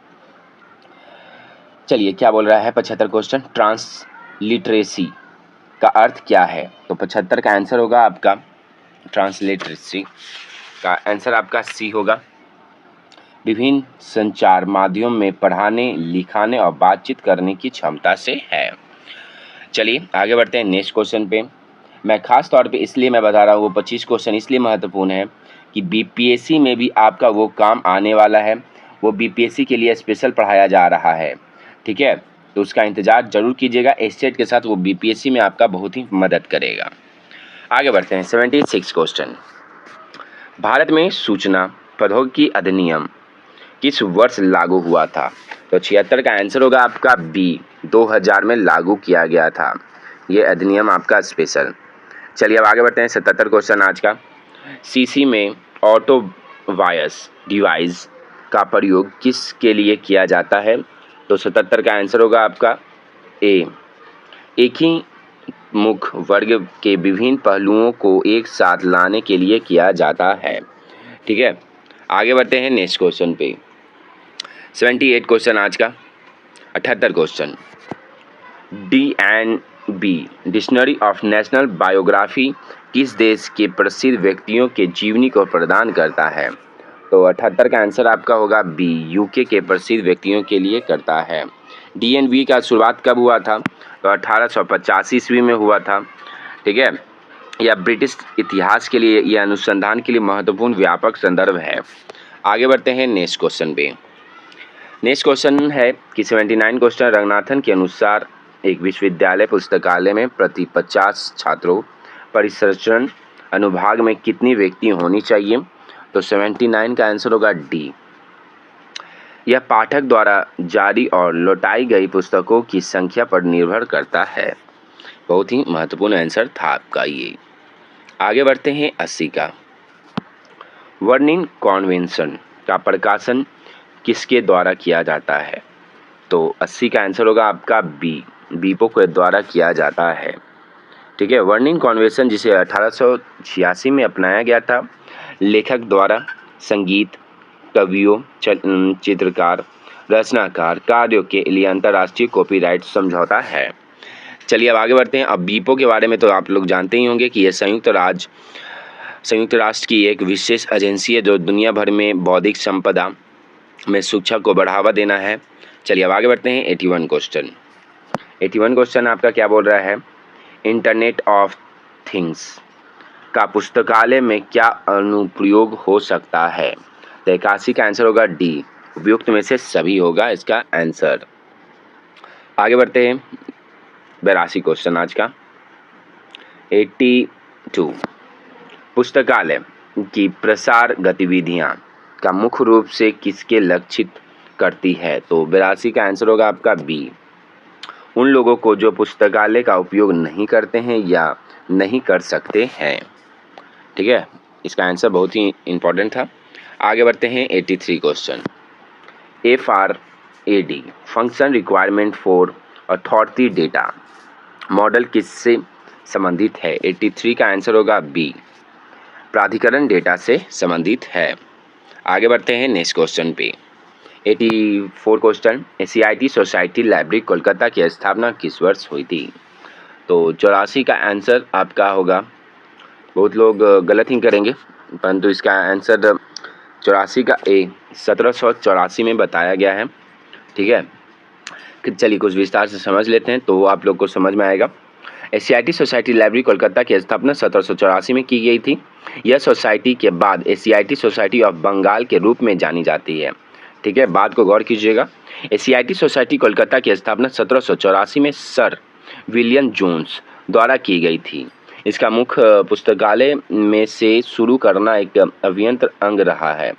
चलिए क्या बोल रहा है 75 क्वेश्चन, ट्रांसलिटरेसी का अर्थ क्या है? तो 75 का आंसर होगा आपका ट्रांसलिटरेसी का आंसर आपका सी होगा। विभिन्न संचार माध्यमों में पढ़ाने, लिखाने और बातचीत करने की क्षमता से है। चलिए आगे बढ़ते हैं नेक्स्ट क्वेश्चन पे। मैं खास तौर पे इसलिए मैं बता रहा हूँ, वो 25 क्वेश्चन इसलिए महत्वपूर्ण है कि बीपीएससी में भी आपका वो काम आने वाला है। वो बीपीएससी के लिए स्पेशल पढ़ाया जा रहा है, ठीक है, तो उसका इंतजार जरूर कीजिएगा। एस्टेट के साथ वो बीपीएससी में आपका बहुत ही मदद करेगा। आगे बढ़ते हैं 76 क्वेश्चन। भारत में सूचना प्रौद्योगिकी अधिनियम किस वर्ष लागू हुआ था? तो 76 का आंसर होगा आपका बी, 2000 में लागू किया गया था ये अधिनियम आपका स्पेशल। चलिए अब आगे बढ़ते हैं 77 क्वेश्चन आज का। सीसी में ऑटो वायस डिवाइस का प्रयोग किस के लिए किया जाता है? तो 77 का आंसर होगा आपका ए, एक ही मुख वर्ग के विभिन्न पहलुओं को एक साथ लाने के लिए किया जाता है, ठीक है। आगे बढ़ते हैं नेक्स्ट क्वेश्चन पे। 78 क्वेश्चन आज का। 78 question. DNB dictionary of national biography किस देश के प्रसिद्ध व्यक्तियों के जीवनी को प्रदान करता है? तो 78 का आंसर आपका होगा बी, यूके के प्रसिद्ध व्यक्तियों के लिए करता है। DNB का शुरुआत कब हुआ था? तो 1885 ईस्वी में हुआ था, ठीक है। यह ब्रिटिश इतिहास के लिए या अनुसंधान के लिए महत्वपूर्ण व्यापक संदर्भ है। आगे बढ़ते हैं नेक्स्ट क्वेश्चन पे। नेक्स्ट क्वेश्चन है कि 79 क्वेश्चन। रंगनाथन के अनुसार एक विश्वविद्यालय पुस्तकालय में प्रति 50 छात्रों परिसंचरण अनुभाग में कितनी व्यक्ति होनी चाहिए? तो 79 का आंसर होगा डी। यह पाठक द्वारा जारी और लौटाई गई पुस्तकों की संख्या पर निर्भर करता है। बहुत ही महत्वपूर्ण आंसर था आपका ये। आगे बढ़ते हैं 80 का। वर्निंग कॉन्वेंशन का प्रकाशन किसके द्वारा किया जाता है? तो 80 का आंसर होगा आपका बी, बीपो के द्वारा किया जाता है, ठीक है। वर्निंग कॉन्वेंशन जिसे 1886 में अपनाया गया था, लेखक द्वारा संगीत, कवियों, चित्रकार, रचनाकार कार्यों के लिए अंतर्राष्ट्रीय कॉपीराइट समझौता है। चलिए अब आगे बढ़ते हैं। अब बीपो के बारे में तो आप लोग जानते ही होंगे कि यह संयुक्त राष्ट्र की एक विशेष एजेंसी है जो दुनिया भर में बौद्धिक संपदा में शिक्षा को बढ़ावा देना है। चलिए अब आगे बढ़ते हैं 81 क्वेश्चन। 81 क्वेश्चन आपका क्या बोल रहा है? इंटरनेट ऑफ थिंग्स का पुस्तकालय में क्या अनुप्रयोग हो सकता है? तो 81 का आंसर होगा डी, उपयुक्त में से सभी होगा इसका आंसर। आगे बढ़ते हैं 82 क्वेश्चन आज का। 82 पुस्तकालय की प्रसार गतिविधियां का मुख्य रूप से किसके लक्षित करती है? तो 82 का आंसर होगा आपका बी, उन लोगों को जो पुस्तकालय का उपयोग नहीं करते हैं या नहीं कर सकते हैं, ठीक है। इसका आंसर बहुत ही इंपॉर्टेंट था। आगे बढ़ते हैं 83 question. FRAD function requirement for authority data model किससे संबंधित है? 83 का आंसर होगा बी, प्राधिकरण डेटा से संबंधित है। आगे बढ़ते हैं नेक्स्ट क्वेश्चन पे। 84 question. SCIT society library Kolkata की स्थापना किस वर्ष हुई थी? तो 84 का आंसर आपका होगा, बहुत लोग गलत ही करेंगे परंतु इसका आंसर 84 का ए 1784 में बताया गया है, ठीक है। चलिए कुछ विस्तार से समझ लेते हैं तो आप लोग को समझ में आएगा। SCIT सोसाइटी लाइब्रेरी कोलकाता की स्थापना 1784 में की गई थी। यह सोसाइटी के बाद SCIT सोसाइटी ऑफ बंगाल के रूप में जानी जाती है, ठीक है। बात को गौर कीजिएगा। SCIT सोसाइटी कोलकाता की स्थापना 1784 में सर विलियम जोन्स द्वारा की गई थी। इसका मुख्य पुस्तकालय में से शुरू करना एक अभियंत्र अंग रहा है।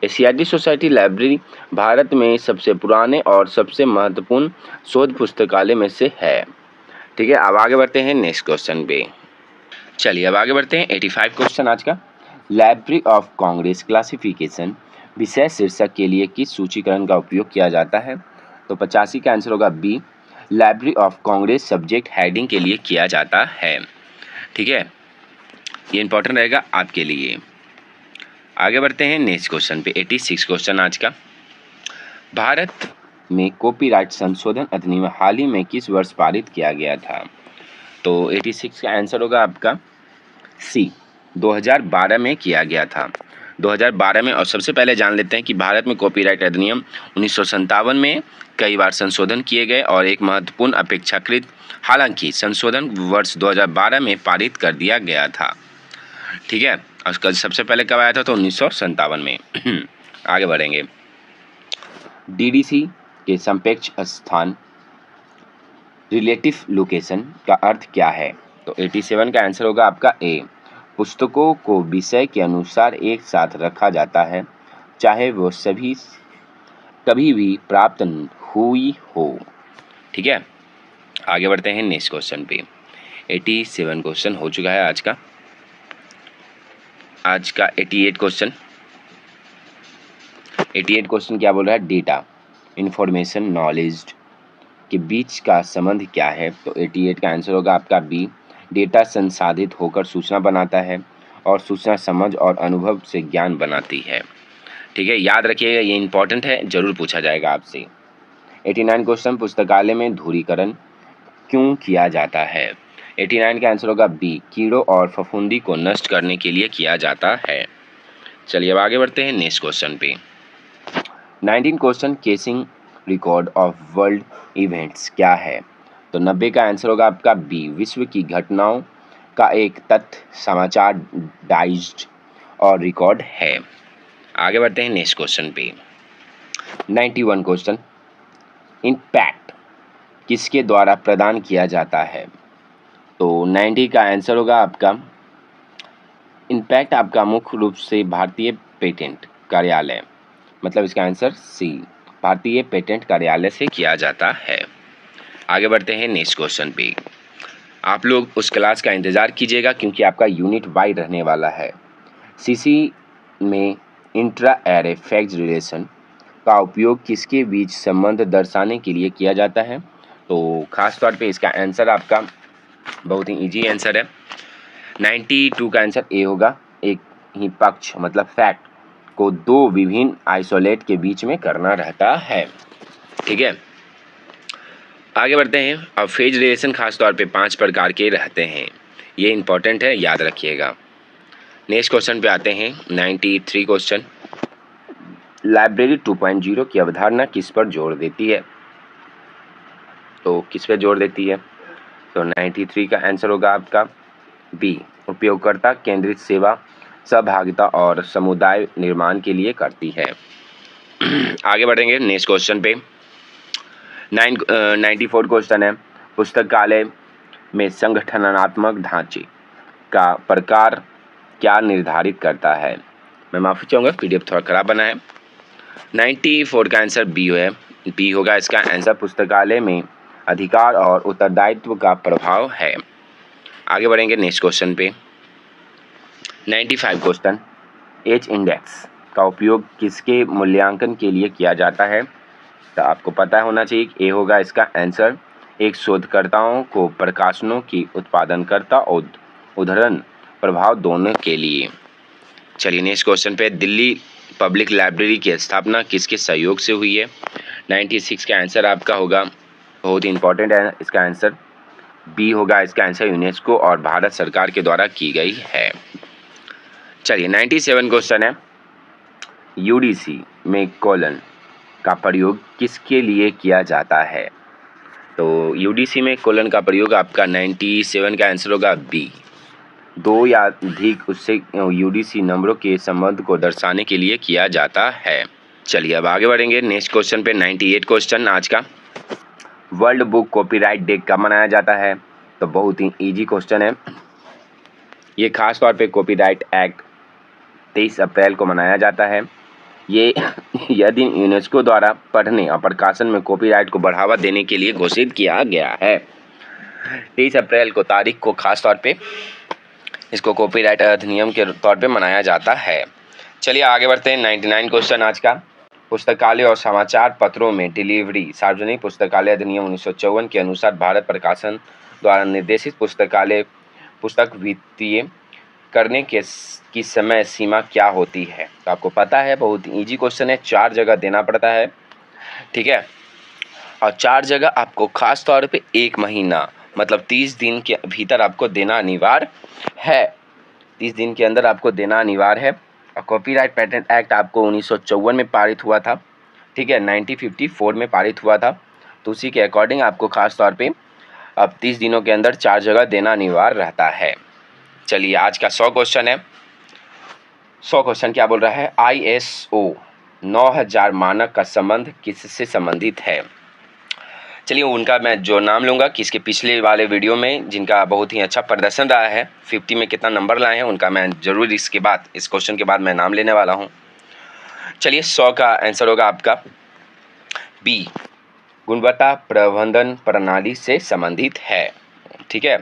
SCIT सोसाइटी लाइब्रेरी भारत में सबसे पुराने और सबसे महत्वपूर्ण शोध पुस्तकालय में से है, ठीक है। अब आगे बढ़ते हैं नेक्स्ट क्वेश्चन पे। चलिए अब आगे बढ़ते हैं 85 क्वेश्चन आज का। लाइब्रेरी ऑफ कांग्रेस क्लासिफिकेशन विषय शीर्षक के लिए किस सूचीकरण का उपयोग किया जाता है? तो 85 का आंसर होगा B, library of Congress subject heading के लिए किया जाता है, ठीक है। ये इंपॉर्टेंट रहेगा आपके लिए। आगे बढ़ते हैं नेक्स्ट क्वेश्चन पे। 86 क्वेश्चन आज का। भारत में कॉपीराइट संशोधन अधिनियम हाल ही में किस वर्ष पारित किया गया था? तो 86 का आंसर होगा आपका सी, 2012 में किया गया था, 2012 में। और सबसे पहले जान लेते हैं कि भारत में कॉपीराइट अधिनियम 1957 में कई बार संशोधन किए गए और एक महत्वपूर्ण अपेक्षाकृत, हालांकि संशोधन वर्ष 2012 में पारित कर दिया गया था। ठीक है, और सबसे पहले कब आया था? तो 1957 में। आगे बढ़ेंगे। डीडीसी के सापेक्ष स्थान, रिलेटिव लोकेशन का अर्थ क्या है? तो 87 का आंसर होगा आपका ए, पुस्तकों को विषय के अनुसार एक साथ रखा जाता है, चाहे वो सभी कभी भी प्राप्त हुई हो। ठीक है, आगे बढ़ते हैं नेक्स्ट क्वेश्चन पे। 87 क्वेश्चन हो चुका है आज का 88 क्वेश्चन। 88 क्वेश्चन क्या बोल रहा है? डेटा, इंफॉर्मेशन, नॉलेज के बीच का संबंध क्या है? तो 88 का आंसर होगा आपका बी, डेटा संसाधित होकर सूचना बनाता है और सूचना समझ और अनुभव से ज्ञान बनाती है। ठीक है, याद रखिएगा, ये इंपॉर्टेंट है, जरूर पूछा जाएगा आपसे। 89 क्वेश्चन, पुस्तकालय में धूरीकरण क्यों किया जाता है? 89 का आंसर होगा बी, कीड़ों और फफूंदी को नष्ट करने के लिए किया जाता है। चलिए अब आगे बढ़ते हैं नेक्स्ट क्वेश्चन पे। 19 question, casing record of world events क्या है? तो 90 का आंसर होगा आपका बी, विश्व की घटनाओं का एक तथ्य समाचार डाइज्ड और रिकॉर्ड है। आगे बढ़ते हैं नेक्स्ट क्वेश्चन पे। 91 क्वेश्चन, इम्पैक्ट किसके द्वारा प्रदान किया जाता है? तो 90 का आंसर होगा आपका इम्पैक्ट आपका मुख्य रूप से भारतीय पेटेंट कार्यालय, मतलब इसका आंसर सी, भारतीय पेटेंट कार्यालय से किया जाता है। आगे बढ़ते हैं नेक्स्ट क्वेश्चन पे। आप लोग उस क्लास का इंतज़ार कीजिएगा क्योंकि आपका यूनिट वाई रहने वाला है। सीसी में इंट्रा एरे फैक्ट रिलेशन का उपयोग किसके बीच संबंध दर्शाने के लिए किया जाता है? तो खास तौर पे इसका आंसर आपका बहुत ही इजी आंसर है। 92 का आंसर ए होगा, एक ही पक्ष मतलब फैक्ट को दो विभिन्न आइसोलेट के बीच में करना रहता है। ठीक है, आगे बढ़ते हैं। अब फेज रिलेशन खास तौर पे 5 प्रकार के रहते हैं, ये इंपॉर्टेंट है, याद रखिएगा। नेक्स्ट क्वेश्चन पे आते हैं। 93 क्वेश्चन, लाइब्रेरी 2.0 की अवधारणा किस पर जोर देती है? तो किस पर जोर देती है? तो 93 का आंसर होगा आपका बी, उपयोगकर्ता केंद्रित सेवा, सहभागिता और समुदाय निर्माण के लिए करती है। आगे बढ़ेंगे नेक्स्ट क्वेश्चन पे। 94 क्वेश्चन है, पुस्तकालय में संगठनात्मक ढांचे का प्रकार क्या निर्धारित करता है? मैं माफ़ी चाहूँगा, पीडीएफ थोड़ा खराब बना है। 94 का आंसर बी है, बी होगा इसका आंसर, पुस्तकालय में अधिकार और उत्तरदायित्व का प्रभाव है। आगे बढ़ेंगे नेक्स्ट क्वेश्चन पे। 95 क्वेश्चन, एच इंडेक्स का उपयोग किसके मूल्यांकन के लिए किया जाता है? तो आपको पता होना चाहिए कि ए होगा इसका आंसर, एक शोधकर्ताओं को प्रकाशनों की उत्पादनकर्ता और उद्धरण प्रभाव दोनों के लिए। चलिए नेक्स्ट क्वेश्चन पे। दिल्ली पब्लिक लाइब्रेरी की स्थापना किसके सहयोग से हुई है? 96 का आंसर आपका होगा, बहुत ही इंपॉर्टेंट है इसका आंसर, बी होगा इसका आंसर, यूनेस्को और भारत सरकार के द्वारा की गई है। चलिए 97 क्वेश्चन है, यूडीसी में कोलन का प्रयोग किसके लिए किया जाता है? तो यूडीसी में कोलन का प्रयोग आपका 97 का आंसर होगा बी, दो या अधिक उससे यूडीसी नंबरों के संबंध को दर्शाने के लिए किया जाता है। चलिए अब आगे बढ़ेंगे नेक्स्ट क्वेश्चन पे। 98 क्वेश्चन आज का, वर्ल्ड बुक कॉपीराइट डे कब मनाया जाता है? तो बहुत ही इजी क्वेश्चन है, ये खास तौर पे कॉपीराइट एक्ट 23 अप्रैल को मनाया जाता है। ये यह दिन यूनेस्को द्वारा पढ़ने और प्रकाशन में कॉपीराइट को बढ़ावा देने के लिए घोषित किया गया है। 23 अप्रैल को तारीख को खास तौर पे इसको कॉपीराइट अधिनियम के तौर पे मनाया जाता है। चलिए आगे बढ़ते हैं। 99 क्वेश्चन आज का, पुस्तकालय और समाचार पत्रों में डिलीवरी सार्वजनिक पुस्तकालय अधिनियम 1954 के अनुसार भारत प्रकाशन द्वारा निर्देशित पुस्तक वित्तीय करने की समय सीमा क्या होती है? तो आपको पता है, बहुत इजी क्वेश्चन है, 4 जगह देना पड़ता है। ठीक है, और 4 जगह आपको खास तौर पे 1 महीना मतलब 30 दिन के भीतर आपको देना अनिवार्य है। 30 दिन के अंदर आपको देना अनिवार्य है। और कॉपीराइट पेटेंट एक्ट आपको 1954 में पारित हुआ था, ठीक है, 1954 में पारित हुआ था। तो उसी के अकॉर्डिंग आपको खास तौर पे अब 30 दिनों के अंदर 4 जगह देना अनिवार्य रहता है। चलिए आज का 100 क्वेश्चन है। 100 क्वेश्चन क्या बोल रहा है? ISO 9000 मानक का संबंध किससे संबंधित है? चलिए उनका मैं जो नाम लूँगा कि इसके पिछले वाले वीडियो में जिनका बहुत ही अच्छा प्रदर्शन रहा है, 50 में कितना नंबर लाए हैं, उनका मैं ज़रूर इसके बाद, इस क्वेश्चन के बाद मैं नाम लेने वाला हूँ। चलिए 100 का आंसर होगा आपका बी, गुणवत्ता प्रबंधन प्रणाली से संबंधित है, ठीक है।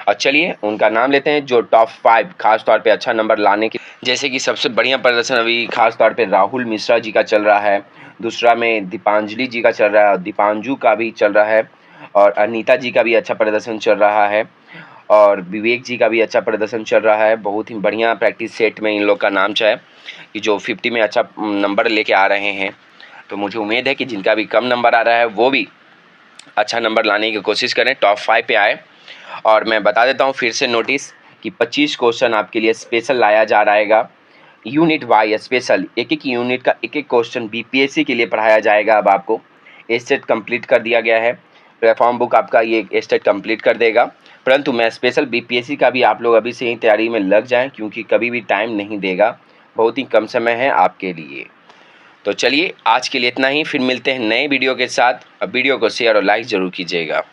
और चलिए उनका नाम लेते हैं जो टॉप 5 खास तौर पे अच्छा नंबर लाने के, जैसे कि सबसे बढ़िया प्रदर्शन अभी खास तौर पे राहुल मिश्रा जी का चल रहा है, दूसरा में दीपांजलि जी का चल रहा है, और दीपांजू का भी चल रहा है, और अनीता जी का भी अच्छा प्रदर्शन चल रहा है, और विवेक जी का भी अच्छा प्रदर्शन चल रहा है। बहुत ही बढ़िया प्रैक्टिस सेट में इन लोग का नाम है कि जो 50 में अच्छा नंबर लेके आ रहे हैं। तो मुझे उम्मीद है कि जिनका भी कम नंबर आ रहा है वो भी अच्छा नंबर लाने की कोशिश करें, टॉप 5 पे आए। और मैं बता देता हूँ फिर से नोटिस कि 25 क्वेश्चन आपके लिए स्पेशल लाया जा रहेगा, यूनिट वाई स्पेशल, एक यूनिट का एक क्वेश्चन बीपीएससी के लिए पढ़ाया जाएगा। अब आपको स्टेट कंप्लीट कर दिया गया है, प्लेटफॉर्म बुक आपका ये स्टेट कंप्लीट कर देगा, परंतु मैं स्पेशल बीपीएससी का भी आप लोग अभी से ही तैयारी में लग जाएं, क्योंकि कभी भी टाइम नहीं देगा, बहुत ही कम समय है आपके लिए। तो चलिए आज के लिए इतना ही, फिर मिलते हैं नए वीडियो के साथ। अब वीडियो को शेयर और लाइक ज़रूर कीजिएगा।